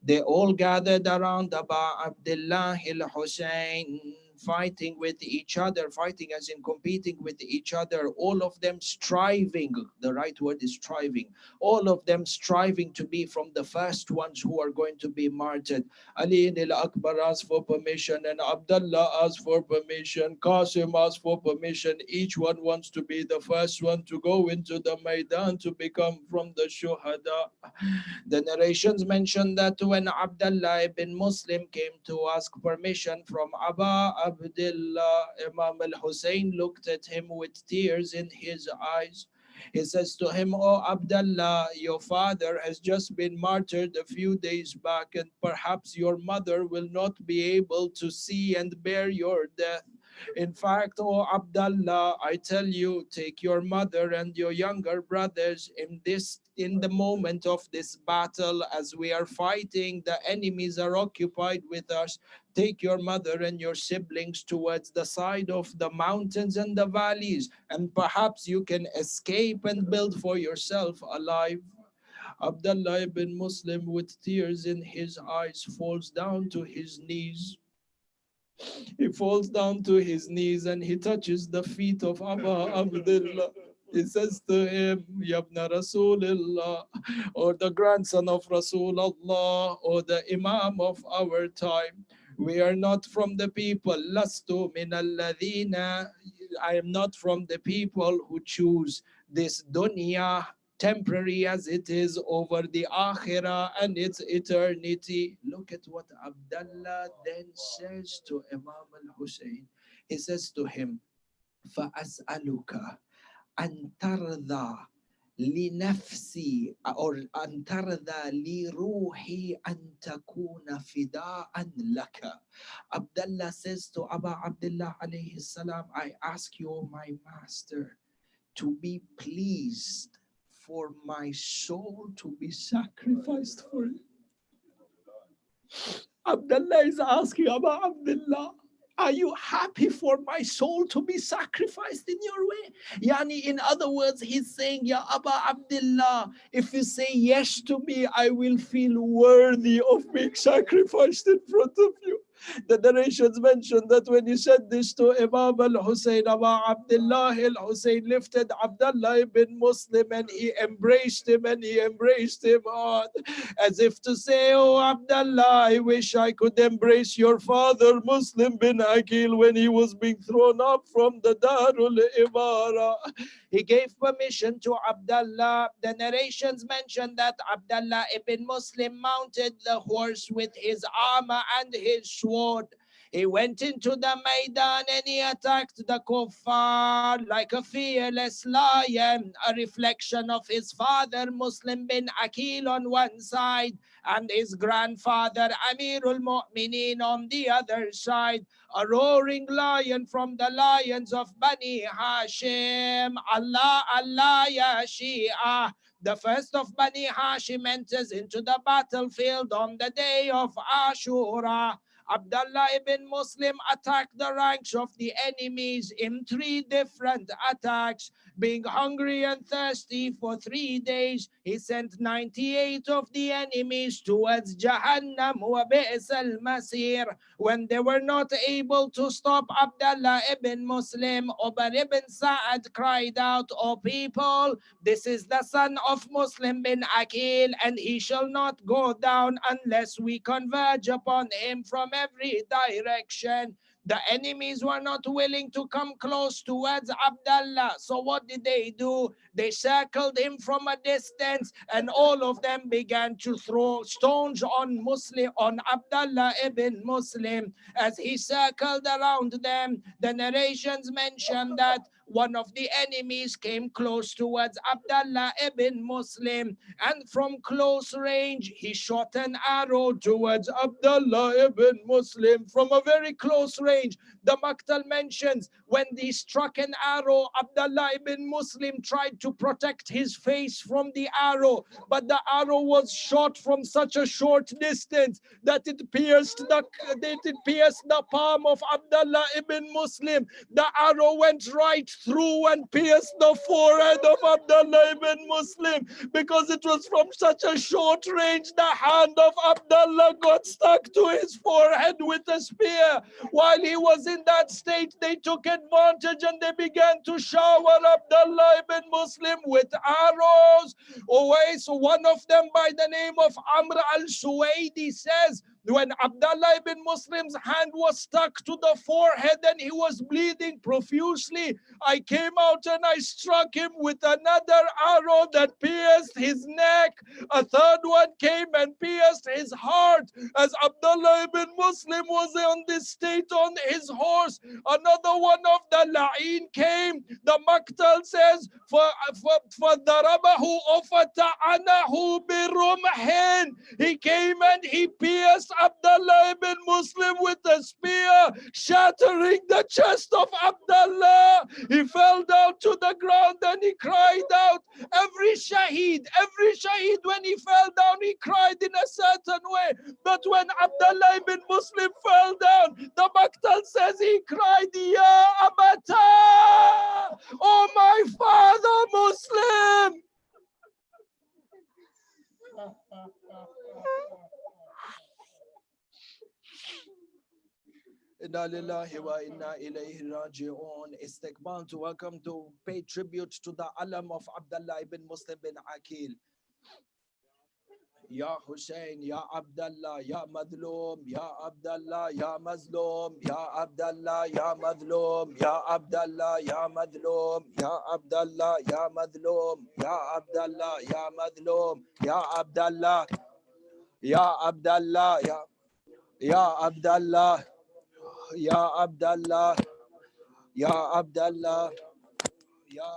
they all gathered around Aba Abdullah al-Hussein, fighting with each other, fighting as in competing with each other, all of them striving, the right word is striving, all of them striving to be from the first ones who are going to be martyred. Ali al-Akbar asked for permission and Abdullah asked for permission, Qasim asked for permission. Each one wants to be the first one to go into the Maidan to become from the Shuhada. The narrations mention that when Abdullah ibn Muslim came to ask permission from Aba Abdullah, Imam al-Hussein looked at him with tears in his eyes. He says to him, "Oh Abdullah, your father has just been martyred a few days back, and perhaps your mother will not be able to see and bear your death. In fact, oh Abdullah, I tell you, take your mother and your younger brothers in the moment of this battle, as we are fighting, the enemies are occupied with us. Take your mother and your siblings towards the side of the mountains and the valleys, and perhaps you can escape and build for yourself a life." Abdullah ibn Muslim, with tears in his eyes, falls down to his knees. He falls down to his knees and he touches the feet of Aba Abdullah. He says to him, Yabna Rasulullah, or the grandson of Rasulullah, or the Imam of our time, we are not from the people. Lastu min alladhina. I am not from the people who choose this dunya, temporary as it is, over the akhirah and its eternity. Look at what Abdullah then says to Imam al-Hussein. He says to him, فَأَسْأَلُكَ أَن تَرْضَى لنفسي أو أن ترضى لروحي أن تكون فداء لك. Abdullah says to Aba Abdullah alayhi salam, I ask you, my master, to be pleased for my soul to be sacrificed for you. Abdullah is asking Aba Abdullah, are you happy for my soul to be sacrificed in your way? Yani, in other words, he's saying, Ya Aba Abdullah, if you say yes to me, I will feel worthy of being sacrificed in front of you. The narrations mention that when he said this to Imam al-Hussein, Aba Abdullah al-Hussein lifted Abdullah ibn Muslim and he embraced him hard, as if to say, oh Abdullah, I wish I could embrace your father Muslim bin Aqil when he was being thrown up from the Darul Imara. He gave permission to Abdullah. The narrations mention that Abdullah ibn Muslim mounted the horse with his armor and his sword. He went into the Maidan and he attacked the kuffar like a fearless lion, a reflection of his father Muslim bin Aqil on one side and his grandfather Amirul Mu'mineen on the other side. A roaring lion from the lions of Bani Hashim. Allah, Allah, ya Shia. The first of Bani Hashim enters into the battlefield on the day of Ashura. Abdullah ibn Muslim attacked the ranks of the enemies in 3 different attacks. Being hungry and thirsty for 3 days, he sent 98 of the enemies towards Jahannam wa bi'sa al-masir. When they were not able to stop Abdullah ibn Muslim, Umar ibn Sa'ad cried out, "O people, this is the son of Muslim bin Aqil, and he shall not go down unless we converge upon him from every direction." The enemies were not willing to come close towards Abdullah. So what did they do? They circled him from a distance, and all of them began to throw stones on Abdullah ibn Muslim. As he circled around them, the narrations mention that one of the enemies came close towards Abdullah ibn Muslim, and from close range he shot an arrow towards Abdullah ibn Muslim from a very close range. The Maktal mentions when he struck an arrow, Abdullah ibn Muslim tried to protect his face from the arrow, but the arrow was shot from such a short distance that it pierced the palm of Abdullah ibn Muslim. The arrow went right through and pierced the forehead of Abdullah ibn Muslim. Because it was from such a short range, the hand of Abdullah got stuck to his forehead with a spear. While he was in that state, they took advantage and they began to shower Abdullah ibn Muslim with arrows. So one of them by the name of Amr al-Suwaidi says, when Abdullah ibn Muslim's hand was stuck to the forehead and he was bleeding profusely, I came out and I struck him with another arrow that pierced his neck. A third one came and pierced his heart. As Abdullah ibn Muslim was on this state on his horse, another one of the la'in came. The Maktal says, فَضَرَبَهُ وَفَتَعَنَهُ بِرُمْحٍ. He came and he pierced Abdullah ibn Muslim with a spear, shattering the chest of Abdullah. He fell down to the ground and he cried out. Every shaheed, when he fell down, he cried in a certain way. But when Abdullah ibn Muslim fell down, the Maktal says he cried, Ya Abata, oh my father Muslim. Inna lillahi wa inna ilayhi raji'un. Istiqbal to welcome to pay tribute to the alam of Abdullah ibn Muslim bin Aqil. Ya Hussein, Ya Abdullah, Ya Madlum, Ya Abdullah, Ya Mazlum, Ya Abdullah, Ya Madlum, Ya Abdullah, Ya Madlum, Ya Abdullah, Ya Madlum, Ya Abdullah, Ya Madlum, Ya Abdullah, Ya Abdullah, Ya Abdullah, Ya Abdullah, Ya Abdullah, Ya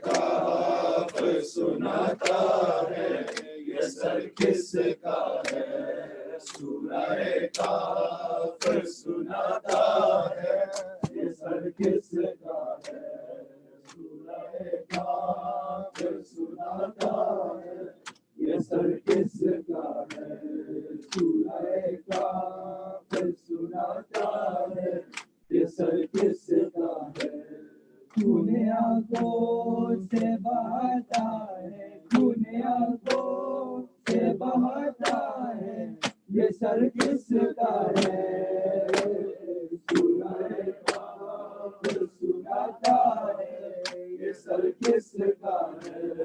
Abdullah, آنکھوں سے بہاتا ہے خون آنکھوں سے بہاتا ہے یہ سر کس کا ہے سورہ کاف سناتا ہے یہ سر کس کا ہے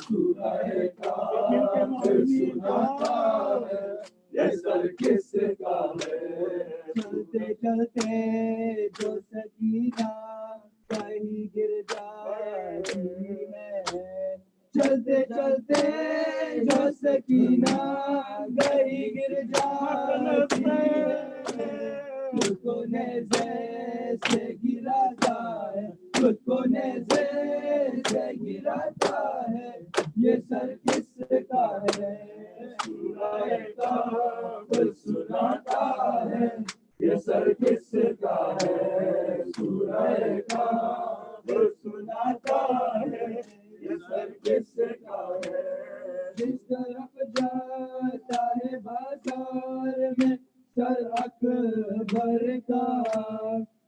سورہ کاف سناتا ہے یہ سر کس کا ہے چلتے چلتے جو سکینہ کہیں گر جاتی ہے چلتے چلتے جو سکینہ کہیں گر جاتی ہے خود کو نیزے سے گراتا ہے خود کو نیزے سے گراتا ہے یہ سر کس کا ہے سورہ کاف سناتا ہے یہ سر کس کا ہے سورہ کاف سناتا ہے یہ سر کس کا ہے جس طرف جاتا ہے بازار میں سر اکبر کا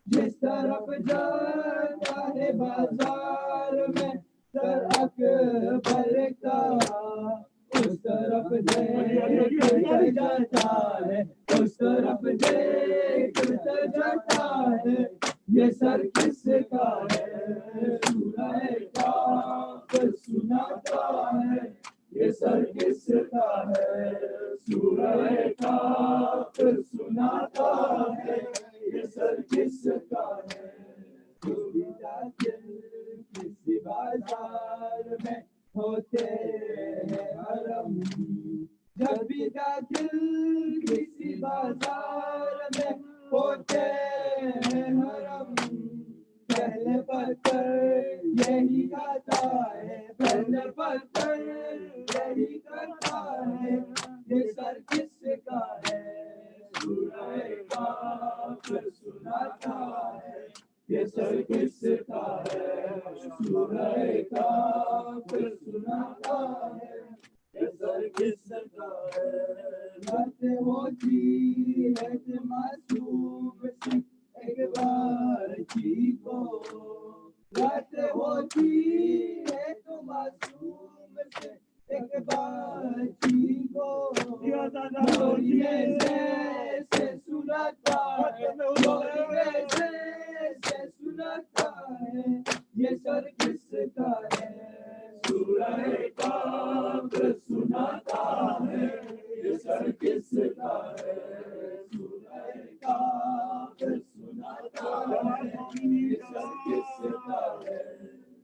جس طرف جاتا ہے بازار میں سر اکبر کا اس طرف دیکھتا جاتا ہے اس طرف دیکھتا جاتا ہے یہ سر کس کا ہے سورہ کاف سناتا ہے یہ سر کس کا ہے سورہ کاف سناتا ہے یہ سر کس کا ہے کسی بازار میں ہوتے ہیں حرم جب بھی داخل کسی بازار میں ہوتے ہیں حرم پہلے پتھر یہی کھاتا ہے پہلے پتھر یہی کرتا ہے یہ سر کس کا ہے سورہ کاف سناتا ہے یہ سر کس کا ہے سورہ کاف سناتا ہے یہ سر کس کا ہے بات ہوتی ہے معصوم سے ایک بار کو بات ہوتی ہے تو معصوم سے ایک بار کو سے سناتا ہے سے سناتا ہے یہ سر کس کا ہے سورہ کاف سناتا ہے یہ سر کس کا ہے سورہ کاف سناتا ہے یہ سر کس کا ہے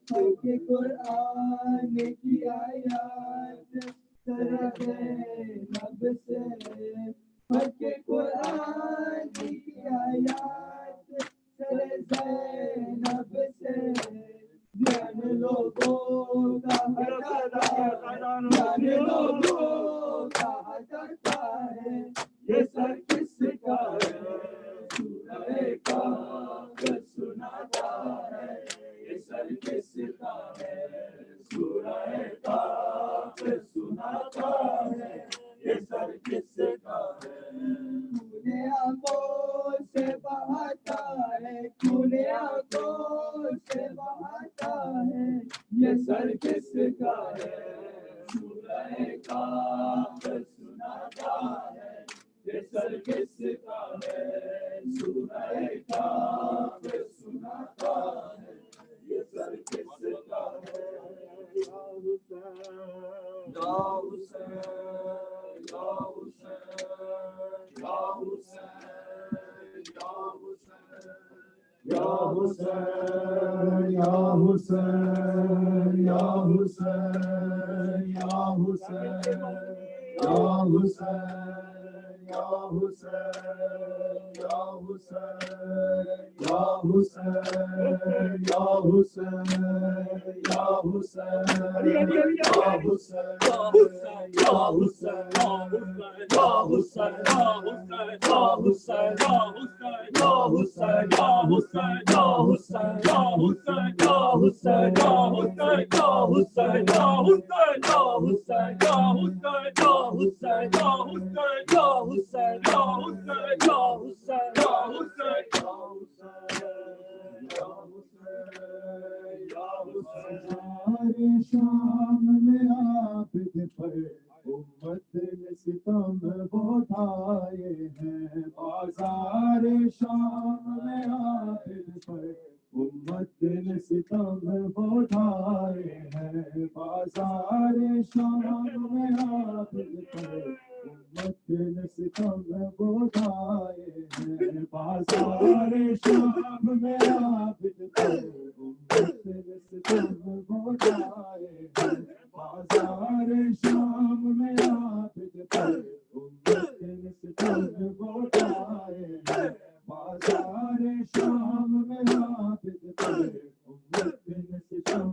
کہ قرآن کی آیات طرف نب سے کہ قرآن کی آیات سر زینب سے جان لوگوں کا ہٹاتا جان لوگوں کا ہٹاتا ہے یہ سر کس کا ہے سورہ کاف سناتا ہے یہ سر کس کا ہے سورہ کاف سناتا ہے یہ سر کس کا ہے کھولے آنکھوں سے بہاتا ہے کھولے آنکھوں سے بہاتا ہے یہ سر کس کا ہے سورہ کاف سناتا ہے یہ سر کس کا ہے سورہ کاف سناتا ہے یہ سر کس کا ہے یا حسین یا حسین یا حسین یا حسین یا حسین یا حسین یا حسین یا حسین یا حسین یا حسین یا حسین یا حسین یا حسین یا حسین یا حسین بازار شام میں عابد پر امت نے ستم اٹھائے ہیں. بازار شام میں عابد پر امت نے ستم اٹھائے ہیں. بازار شام میں عابد پر امت نے ستم اٹھائے ہیں. بازار شام میں عابد پر امت نے ستم اٹھائے ہیں. بازار شام میں عابد پر امت نے ستم اٹھائے ہیں. بازار شام میں عابد پر امت نے ستم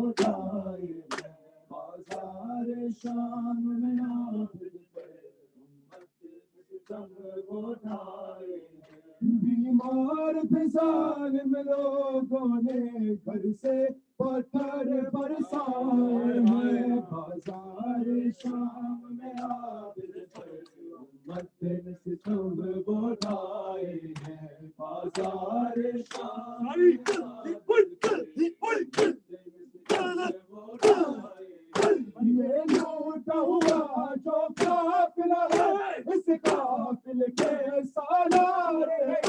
اٹھائے ہیں. بازار شام میں عابد پر امت نے ستم اٹھائے ہیں. بیمار تھے ظالم لوگوں نے گھر سے پتھر برسائے ہیں. بازار شام میں عابد پر امت نے ستم اٹھائے ہیں. بازار شام میں عابد پر امت نے ستم اٹھائے ہیں. یہ لوٹا ہوا جو قافلہ ہے اس قافلے کے سالار ہے.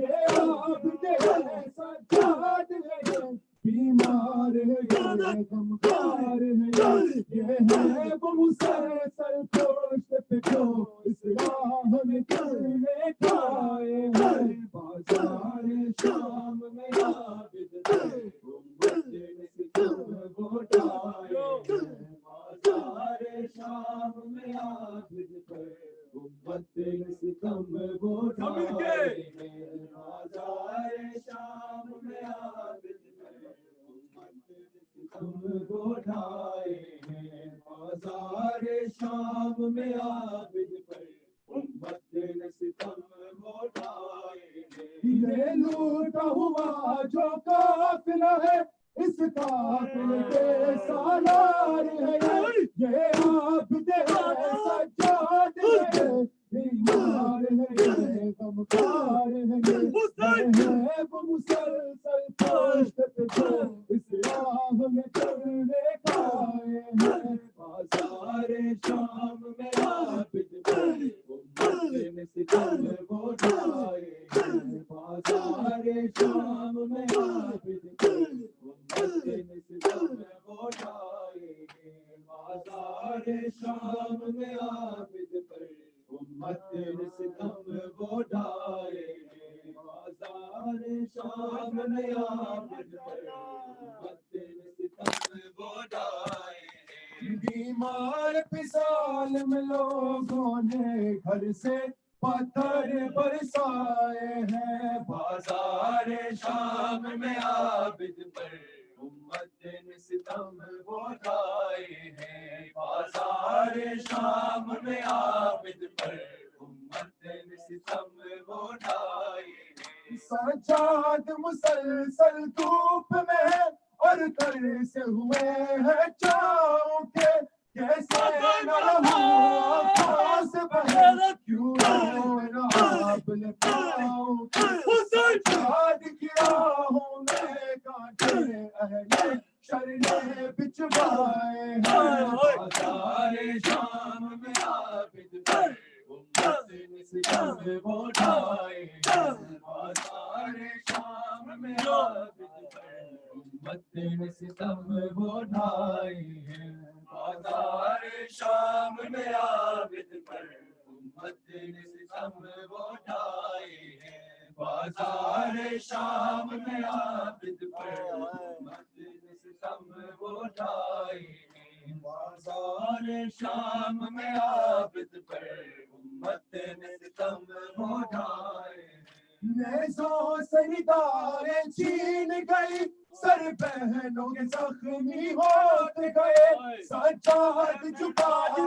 یہ عابد ہے سجاد ہے بیمار ہے یہ غمخوار ہے. یہ ہے وہ مسلسل پشت پہ جو اسلام میں کرنے کھائے ہیں. بازار شام میں عابد پر امت نے ستم اٹھائے ہیں. بازار شام میں عابد پر امت نے ستم اٹھائے ہیں. بازار شام میں عابد پر امت نے ستم اٹھائے ہیں. بازار شام میں عابد پر امت نے ستم اٹھائے ہیں. یہ لوٹا ہوا جو قافلہ ہے اس قافلے کے سالار ہے. یہ عابد ہے سجاد ہے بیمار ہے یہ غمخوار ہے. ہے وہ مسلسل پشت پہ جو اسلام میں کرنے کھائے ہیں. بازار شام میں عابد پر امت نے ستم اٹھائے ہیں. بازار شام میں عابد پر امت نے ستم اٹھائے ہیں. بازار شام میں عابد پر امت نے ستم اٹھائے ہیں. بازار شام میں عابد پر امت نے ستم اٹھائے ہیں. بیمار پہ ظالم لوگوں نے گھر سے پتھر برسائے ہیں. بازار شام میں عابد پر امت نے ستم اٹھائے ہیں. بازار شام میں عابد پر امت نے ستم اٹھائے ہیں. سجاد مسلسل دھوپ میں ہے اور کر سے ہوئے ہیں چاؤں کے. کیسے نہ رہوں پاس بہر کیوں نہ آپ لگاؤں کے. سجاد کی راہوں میں کانٹے اہل شر نے بچھوائے ہیں. بازار شام میں عابد پر امت نے ستم اٹھائے ہیں. بازار شام میں عابد پر امت نے ستم اٹھائے ہیں. بازار شام میں عابد پر امت نے ستم اٹھائے ہیں. بازار شام میں عابد پر امت نے ستم اٹھائے ہیں. بازار شام میں عابد پر امت نے ستم اٹھائے ہیں. نیزوں سے ندائیں چھین گئی سر بہنوں کے زخمی ہوتے گئے. سجاد جھکائے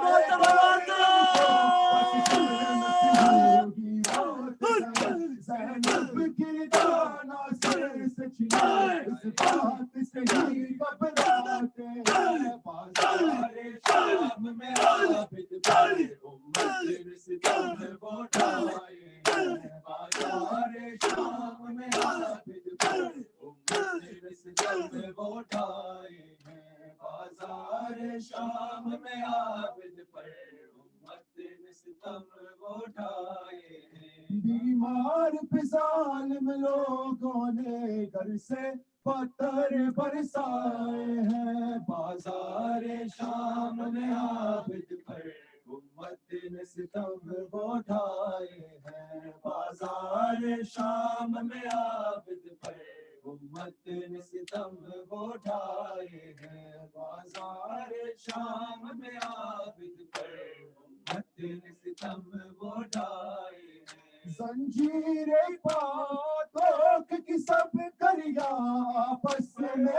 زینب کی دانا سر سے چھنا اس بات سے ہی گھبراتے ہیں. بازار شام میں عابد پر امت نے ستم اٹھائے ہیں. بازار شام میں عابد پر امت نے ستم ستم وہ اٹھائے ہیں بازار شام میں عابد پر امت نے ستم وہ اٹھائے ہیں بیمار پہ ظالم لوگوں نے گھر سے پتھر برسائے ہیں بازار شام میں عابد پر امت نے ستم وہ اٹھائے ہیں بازار شام میں عابد پر امت نے ستم وہ اٹھائے ہیں بازار شام میں عابد پر امت نے ستم وہ اٹھائے ہیں زنجیر پاتوک کی سب کریا آپس میں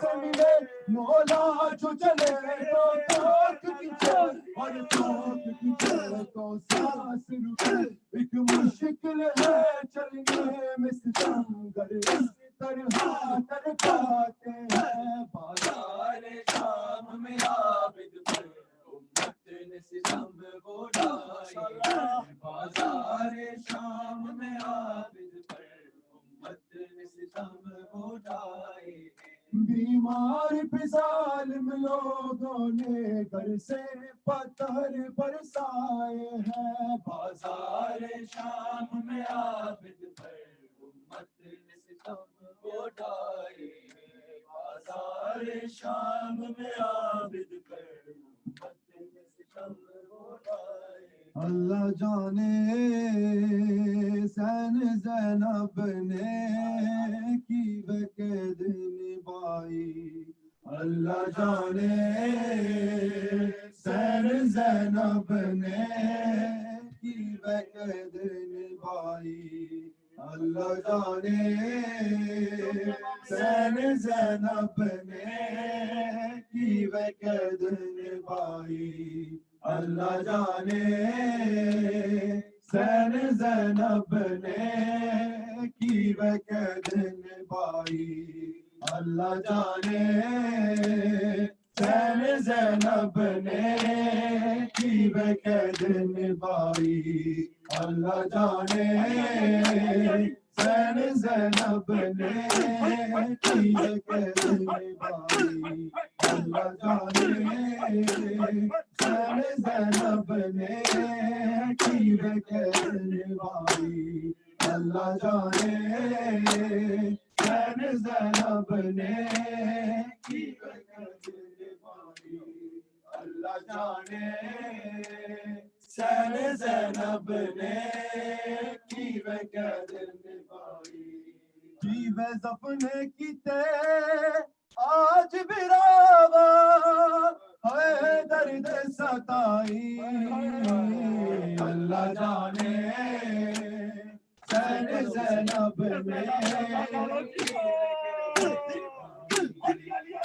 سے ملے مولا جو چلے تو توک کی چل اور توک کی چل تو سانس رکے ایک مشکل ہے چلنے میں ستم گر اس طرح تڑپاتے ہیں بازار شام میں عابد پر امت نے ستم وہ اٹھائے ہیں بازار شام میں عابد پر امت نے ستم وہ اٹھائے ہیں بیمار پہ ظالم لوگوں نے گھر سے پتھر برسائے ہیں بازار شام میں عابد پر امت نے ستم وہ اٹھائے ہیں بازار شام میں عابد پر امت نے ستم وہ اٹھائے ہیں اللہ جانے حسین زینب نے کی قید نبھائی اللہ جانے حسین زینب نے کی قید نبھائی اللہ جانے حسین زینب نے کی قید نبھائی اللہ جانے حسین زینب نے کی قید نبھائی اللہ جانے حسین زینب نے کی قید نبھائی اللہ جانے حسین زینب نے کی قید نبھائی اللہ جانے حسین زینب نے کی قید نبھائی اللہ جانے حسین زینب نے کی قید نبھائی اللہ جانے حسین زینب نے کی قید نبھائی جیوے زفنے کی تے آج براوا ہے درد ستائی اللہ جانے حسین زینب نے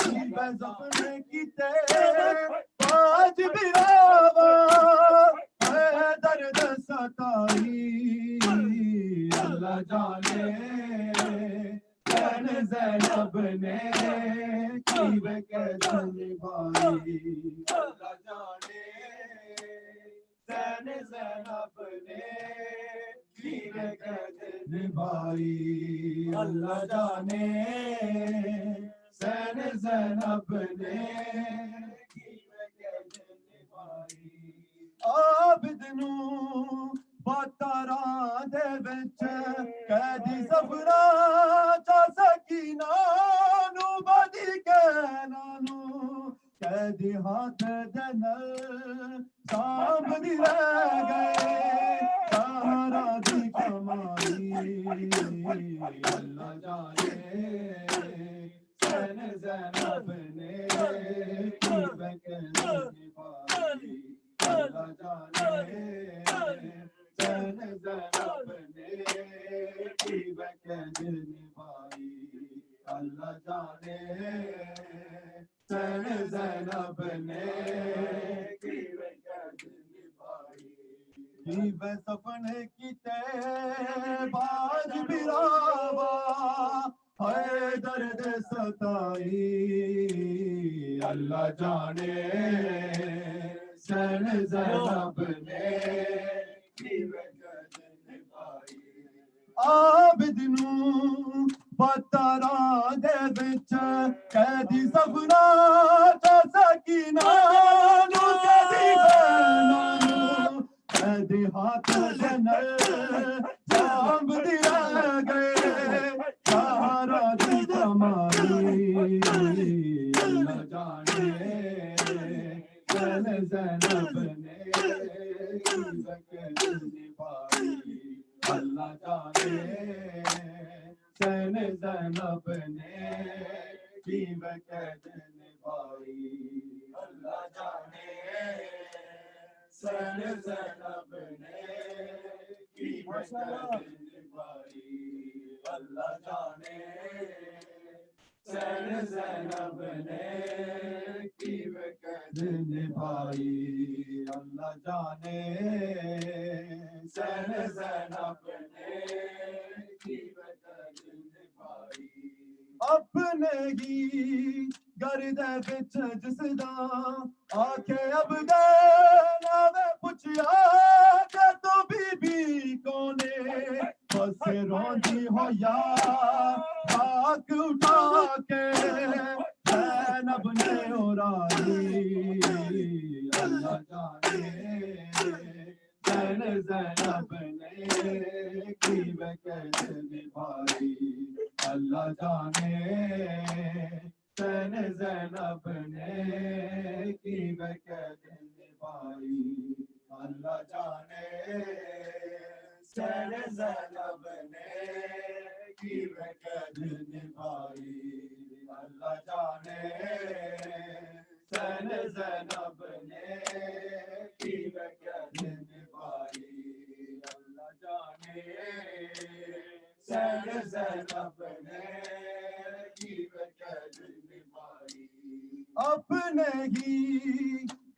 جیوے زفنے کی تے آج براوا ہے درد ستائی اللہ جانے حسین زینب نے کی قید نبھائی اللہ جانے حسین زینب نے کی قید نبھائی اللہ جانے حسین زینب نے کی قید نبھائی عابد نو باتاراں دے وچ قیدی صبرا چا سکینہ نو بدی کہنا نو قیدی ہاتھ دے نال سامدی رہ گئے سہارا دی کمائی اللہ جانے حسین زینب نے کی قید نبھائی اللہ جانے حسین زینب نے کی قید نبھائی اللہ جانے حسین زینب نے کی قید نبھائی جیوے سپنے کی تے باج براوا ہے درد ستائی اللہ جانے حسین زینب نے کی قید نبھائی عابد نو پتراں دے وچ قیدی سبنا تا سکینہ نو قیدی بہناں نو قیدی ہاتھ جنل جام دی رہ گئے سہارا دی کمائی اللہ جانے زینب نے کی وقت نبھائی اللہ جانے زینب نے کی وقت نبھائی اللہ جانے زینب نے کی وقت نبھائی اللہ جانے زینب نے کی وقت نبھائی اللہ جانے زینب نے کی وقت نبھائی اپنے ہی گرد وچ جس دا آکھے اب دے ناوے پچھیا کہ تو بی بی کونے بس روندی ہو یا ہاتھ اٹھا کے زینب نے اڑائی اللہ جانے زینب نے کی وقت نبھائی اللہ جانے زینب نے کی وقت نبھائی اللہ جانے زینب نے کی وقت نبھائی اللہ جانے زینب نے کی وقت نبھائی اللہ جانے زینب نے کی وقت نبھائی اپنے ہی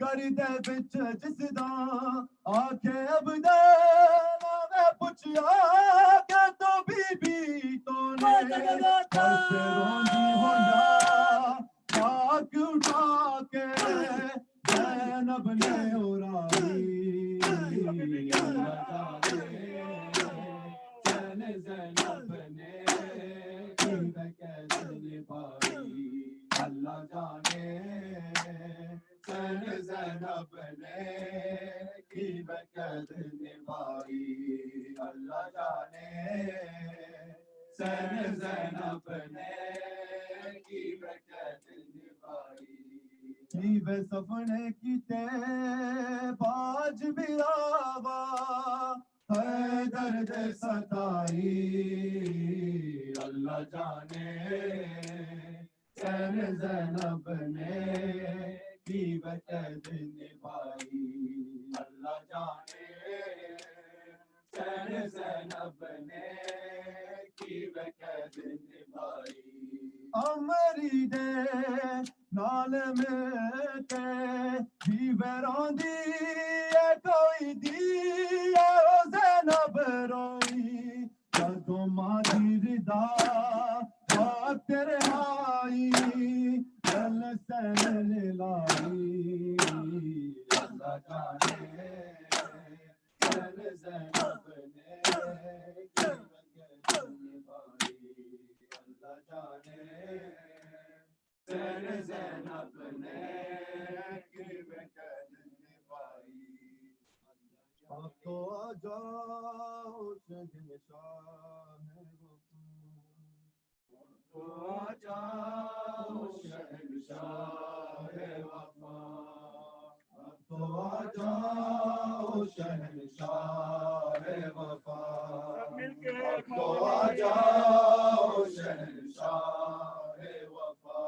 گرد وچ جس دا آکھے اب دے ناوے پچھیا کہ تو بی بی کونے بس روندی ہو یا ہاتھ اٹھا کے زینب نے اڑائی اللہ جانے زینب نے کی وقت نبھائی اللہ جانے زینب نے کی وقت نبھائی اللہ جانے زینب نے کی وقت نبھائی جیوے سپنے کیتے باج براوا ہے درد ستائی اللہ جانے زینب نے کی وقت نبھائی اللہ جانے زینب نے کی وقت نبھائی امری دے نال میں تے جیوے روندی ہے کوئی دی ہے او زینب روئی جدوں ماں دی رضا بات تیرے آئی دل سے لائی اللہ جانے زینب نے کی وقت نبھائی اللہ جانے زینب نے کی وقت نبھائی اب تو آ جاؤ شہنشاہ تو آ جاؤ شہنشاہ وفا اب تو آ جاؤ شہنشاہ وفا اب تو آ جاؤ شہنشاہ وفا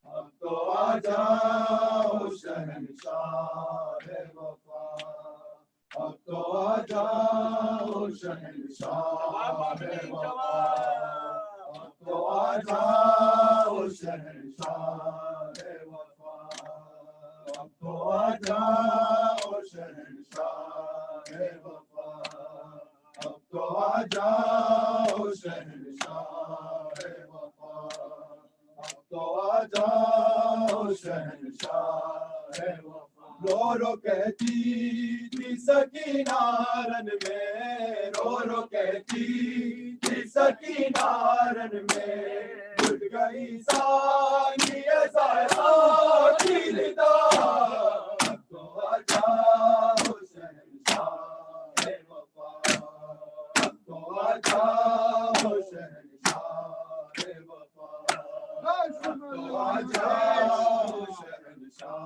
اب تو آ جاؤ شہنشاہ وفا اب تو آ جاؤ شہنشاہ وفا اب تو آ جاؤ شہنشاہ وفا اب تو آ جاؤ شہنشاہ وفا اب تو آ جاؤ شہنشاہ وفا اب تو آ جاؤ شہنشاہ وفا رو رو کہتی تھی سکینہ رن میں رو رو کہتی تھی سکینہ رن میں اٹھ گئی سانی سارا کی ردا اب تو آ جاؤ شہنشاہ وفا اب تو آ جاؤ شہنشاہ وفا اب تو آ جاؤ شہنشاہ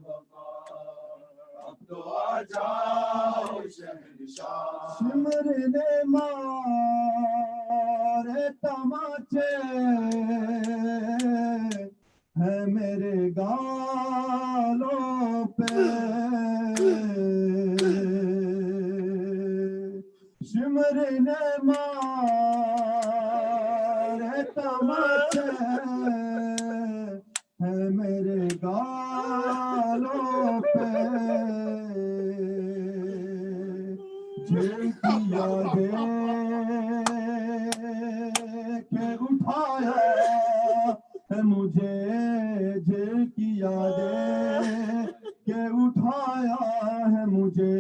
وفا اب تو آ جاؤ شہنشاہ سمرنے مارے تماچے ہے میرے گالوں پہ سمرنے مارے تماچے ہے میرے گالوں پہ جیل کی یادیں کہ اٹھایا ہے مجھے جیل کی یادیں کہ اٹھایا ہے مجھے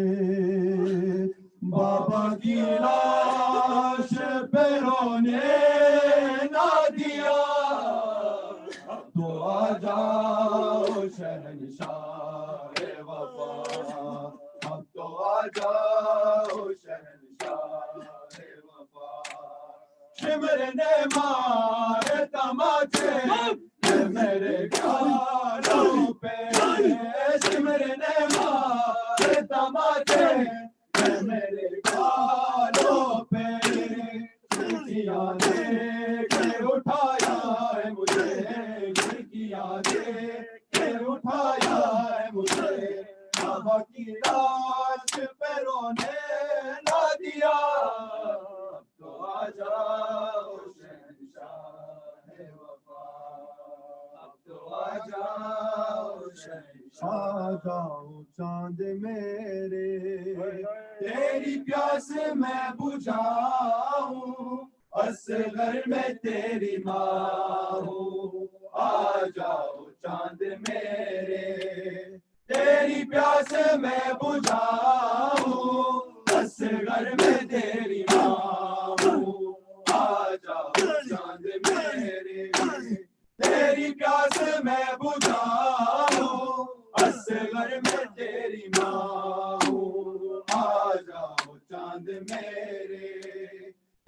بابا کی لاش پہ رونے نہ دیا اب تو آ جاؤ شہنشاہ وفا اب تو آ جاؤ شہنشاہ وفا سمرنے مارے تماچے میرے گالوں پہ سمرنے مارے تماچے میرے گالوں پہ یادیں کہ اٹھایا ہے مجھے یادیں کہ اٹھایا ہے مجھے بابا کی لاش پہ رونے نہ دیا اب تو آ جاؤ شہنشاہ وفا اب تو آ جاؤ شہنشاہ جاؤ چاند میرے تیری پیاس میں بجھاؤں اصغر میں تیری ماں ہوں آ جاؤ چاند میرے تیری پیاس میں بجھاؤں اصغر میں تیری ماں ہوں آ جاؤ چاند میرے تیری پیاس میں بجھاؤں اصغر میں تیری ماں ہوں آ جاؤ چاند میرے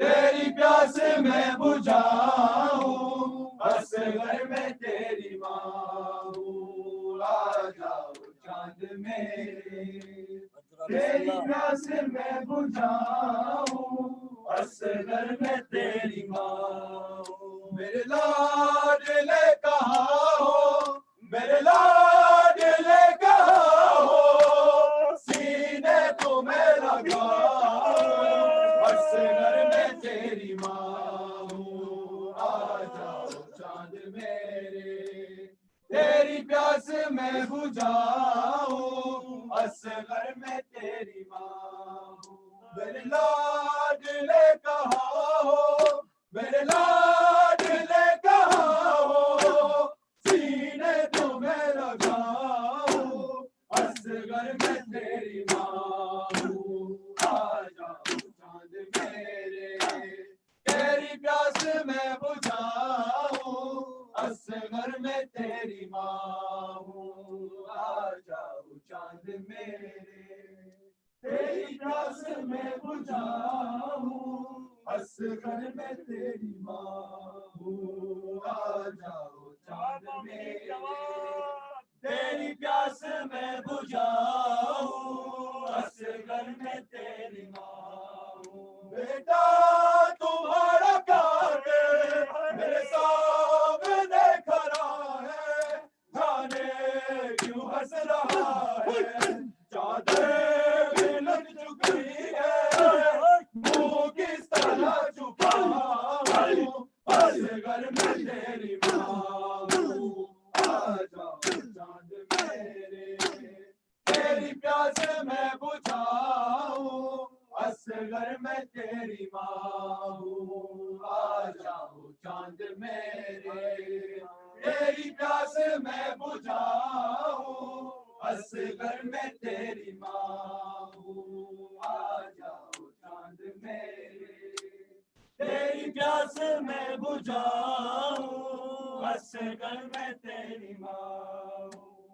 تیری پیاس میں بجھاؤں اصغر میں تیری ماں ہوں آ جاؤ چاند میرے تیری پیاس میں بجھاؤں اصغر میں تیری ماں ہوں میرے لاڈلے کہاں ہو میرے لاڈلے کہاں ہو سینے تمہیں لگاؤں اصغر میں تیری ماں ہوں آ جاؤ چاند میرے تیری پیاس میں بجھاؤں اصغر میں تیری ماں ہوں میرے لاڈلے کہاں ہو میرے لاڈلے کہاں ہو سینے تمہیں لگاؤں اصغر میں تیری ماں ہوں آ جاؤ چاند میرے تیری پیاس میں بجھاؤں اصغر میں تیری ماں ہوں آ جاؤ چاند میرے تیری پیاس میں بجھاؤں اصغر میں تیری ماں ہوں آ جاؤ چاند میرے تیری پیاس میں بجھاؤں اصغر میں تیری ماں ہوں بیٹا تمہارا کاٹے میرے سامنے کھڑا ہے جانے کیوں ہنس رہا ہے چادر بھی لگ چکی ہے منہ کس طرح چھپاؤں اصغر میں تیری ماں ہوں آ جاؤ چاند میرے تیری پیاس میں بجھاؤں اصغر میں تیری ماں ہوں آ جاؤ چاند میرے تیری پیاس میں بجھاؤں اصغر میں تیری ماں ہوں آ جاؤ چاند میرے تیری پیاس میں بجھاؤں اصغر میں تیری ماں ہوں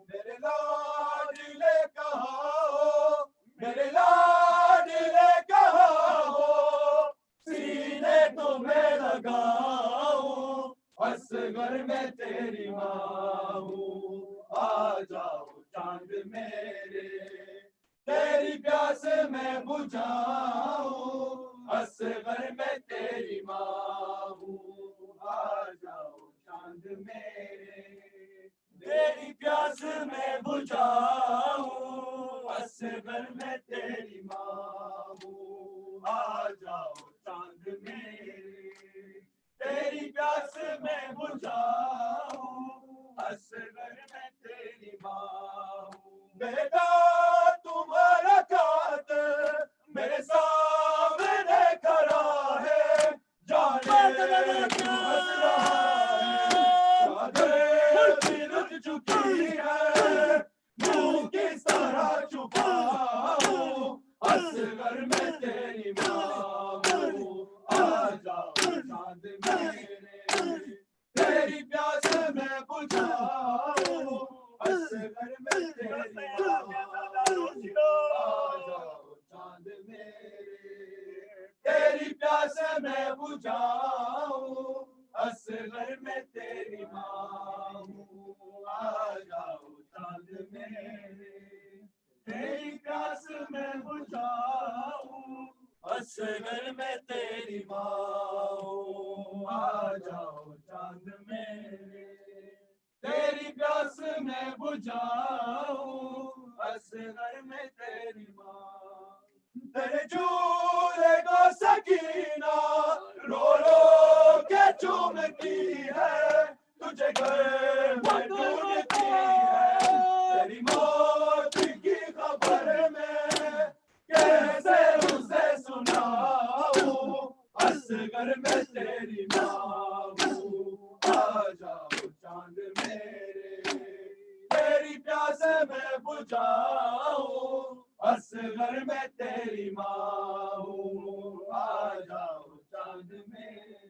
میرے لاڈلے کہاں ہو میرے لاڈلے کہاں ہو سینے تمہیں لگاؤں اصغر میں تیری ماں ہوں آ جاؤ چاند میرے تیری پیاس میں بجھاؤں اصغر میں تیری ماں ہوں آ جاؤ چاند میرے تیری پیاس میں بجھاؤں اصغر میں تیری ماں ہوں آ جاؤ چاند میرے تیری پیاس میں بجھاؤں اصغر میں تیری ماں ہوں بیٹا تمہارا کات میرے سامنے کھڑا ہے جانے کیوں ہنس رہا ہے دل اٹھ چکی ہے منہ کس طرح چھپاؤں اصغر میں تیری ماں ہوں آ جاؤ چاند میرے تیری پیاس میں بجھاؤں اصغر میں تیری ماں آ جاؤ چاند میرے تیری پیاس میں بجھاؤں اصغر میں تیری ماں ہوں آ جاؤ چاند میرے تیری پیاس میں بجھاؤں اصغر میں تیری ماں ہوں آ جاؤ چاند میرے تیری پیاس میں بجھاؤں اصغر میں تیری ماں تیرے جھولے کو سکینہ رو رو کے چومتی ہے تجھے گھر میں ڈھونڈتی ہے تیری موت کی خبر میں کیسے اسے سناؤں اصغر میں تیری ماں ہوں آ جاؤ چاند میرے تیری پیاس میں بجھاؤں اصغر میں تیری ماں ہوں آ جاؤ چاند میرے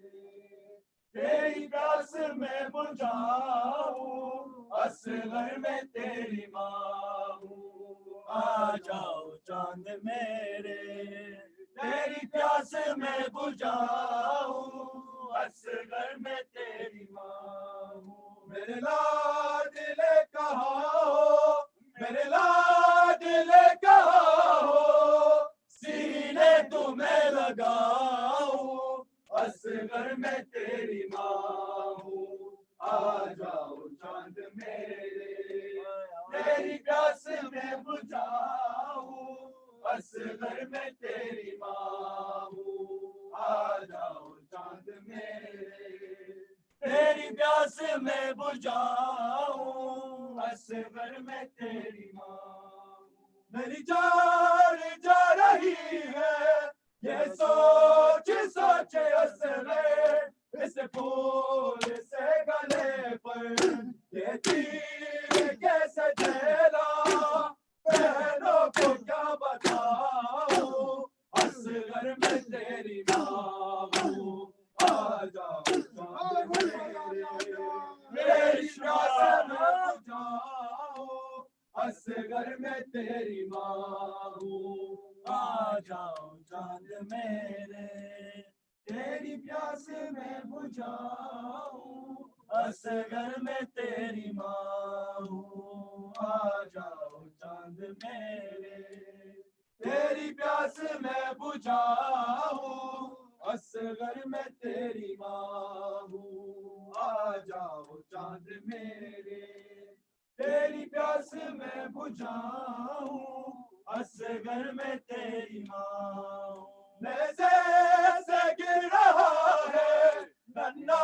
تیری پیاس میں بجھاؤں اصغر میں تیری ماں ہوں آ جاؤ چاند میرے تیری پیاس میں بجھاؤں اصغر میں تیری ماں ہوں میرے لاڈلے کہاں ہو میرے لاڈلے کہاں ہو سینے تمہیں لگاؤں اصغر میں تیری ماں ہوں آ جاؤ چاند میرے تیری پیاس میں بجھاؤں اصغر میں تیری ماں ہوں آ جاؤ چاند میرے تیری پیاس میں بجھاؤں اصغر میں تیری ماں میری جان جا رہی ہے یہ سوچ سوچ اصغر اس پھول سے گلے پر یہ تیر کیسے جھیلا بہنوں کو کیا بتاؤں اصغر میں تیری ماں ہوں آ جاؤ چاند میری پیاس میں بجھاؤں اصغر میں تیری ماں ہوں آ جاؤ چاند میرے تیری پیاس میں بجھاؤں اصغر میں تیری ماں ہوں آ جاؤ چاند میرے تیری پیاس میں بجھاؤں اصغر میں تیری ماں ہوں آ جاؤ چاند میرے تیری پیاس میں بجھاؤں اصغر میں تیری ماں ہوں نیزے سے گر رہا ہے ننھا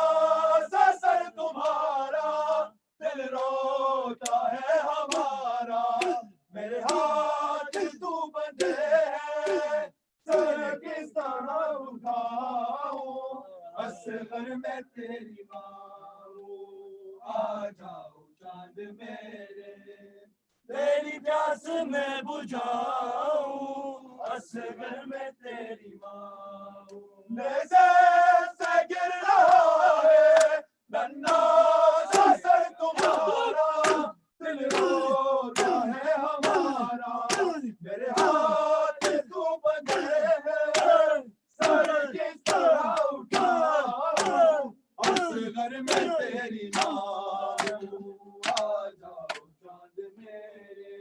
سا سر تمہارا دل روتا ہے ہمارا میرے ہاتھ تو بندھے ہیں سر کس طرح اٹھاؤں اصغر میں تیری ماں ہوں آ جاؤ چاند میرے तेरी प्यास मैं बुझाऊं, असगर में तेरी माँ हूँ। नजर से गिर रहा है नन्हा सा सर तुम्हारा, दिल रोता है हमारा, मेरे हाथ तू बंधे हैं, सर किस तरह उठाऊं, असगर में तेरी माँ हूँ। आ जाओ चांद मेरे,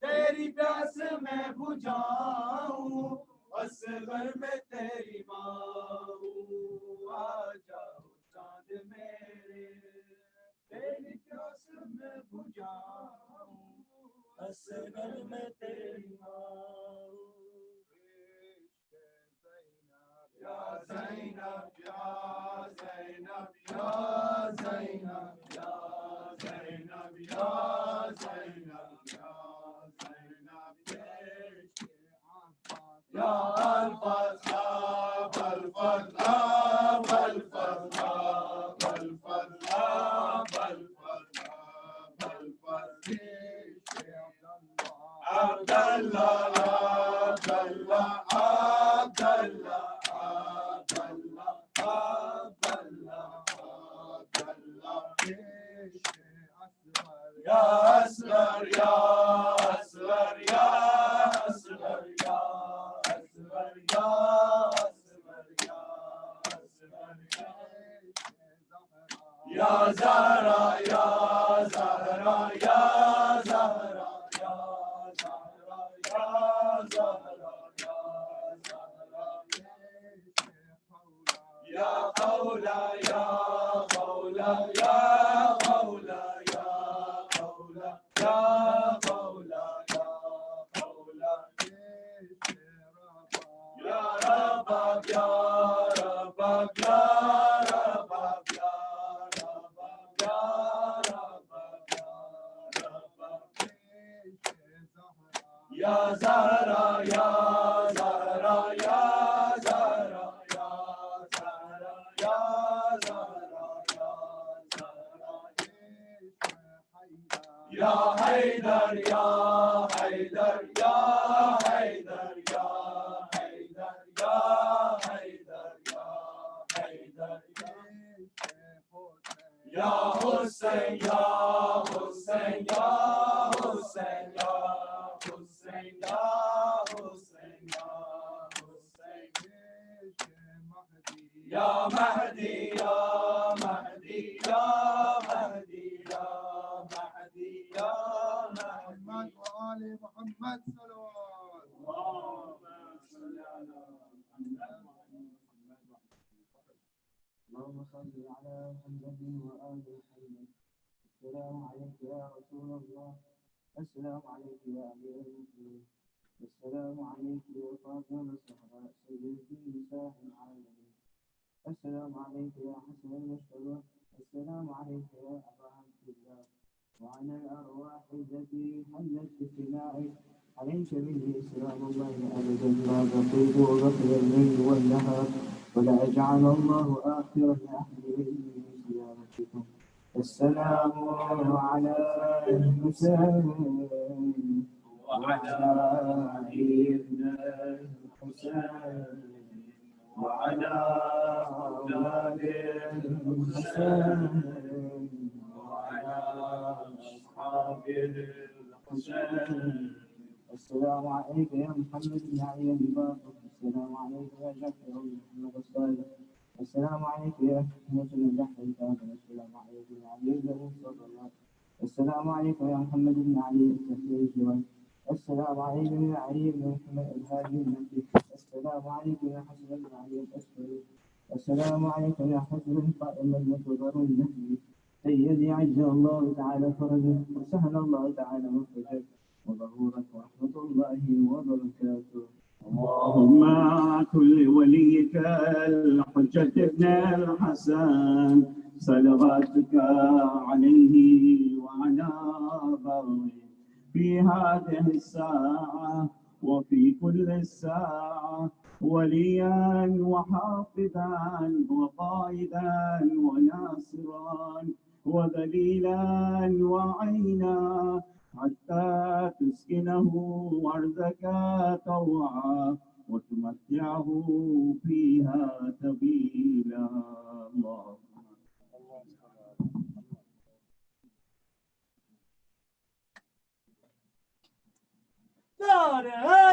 तेरी प्यास मैं बुझाऊं, असगर में तेरी माँ हूँ। आ जाओ चांद मेरे, तेरी प्यास मैं बुझाऊं, असगर में तेरी माँ हूँ। या ज़ैनब या ज़ैनब या ज़ैनब या ज़ैनब या ज़ैनब या ज़ैनब या अल्फाज़ आप अल्फाज़ आप अल्फाज़ आप अल्फाज़ आप अल्फाज़ आप अल्फाज़ अब्दुल्लाह अब्दुल्लाह अब्दुल्लाह या असगर या असगर या असगर या असगर या असगर या असगर या ज़हरा या ज़हरा या ज़हरा या ज़हरा या ज़हरा या ज़हरा या खौला या खौला या खौला या खौला या खौला या रबाब या रबाब या रबाब या रबाब या रबाब या ज़हरा या ज़हरा या ज़हरा या ज़हरा या ज़हरा या हैदर या हैदर या हैदर या हैदर या हैदर या हैदर या हुसैन या हुसैन या हुसैन या हुसैन या हुसैन या हुसैन या महदी या महदी या महदी या महदी या محمد وآل محمد صلوات. اللهم صل على محمد وآل محمد. السلام عليك يا رسول الله، السلام عليك يا أمير المؤمنين، السلام عليك يا فاطمة الزهراء سيدتي نساء العالمين، السلام عليك يا حسن المجتبى، السلام عليك يا أبا عبد الله، وعلى الأرواح التي حلت باجتماعك، عليك مني سلام الله أبدا لا بقيت وبقي الليل والنهار، ولا أجعل الله آخر لأحد من صيامتكم. السلام على الحسين وعلى علي بن الحسين وعلى أولاد الحسين وعلى أصحاب الحسين. السلام عليك يا محمد بن علي الباقر، السلام عليك يا جعفر بن محمد الصادق، السلام عليك يا أحمد بن جعفر الكاظم، السلام عليك يا علي بن الله، السلام عليك يا محمد بن علي التكفير الجواد، السلام عليك يا علي بن محمد الهادي النبي، السلام عليك يا حسن بن علي الأسفل، السلام عليك يا حسن قائم المنتظر النهدي، سيدي عجل الله تعالى فرجك وسهل الله تعالى مخرجك وظهورك ورحمة الله وبركاته. اللهم كن لوليك الحجة ابن الحسن صلواتك عليه وعلى ضره في هذه الساعة وفي كل الساعة وليا وحافظا وقائدا وناصرا ودليلا وعينا حتى تسكنه أرضك طوعا وتمتعه فيها طويلا. الله نعرة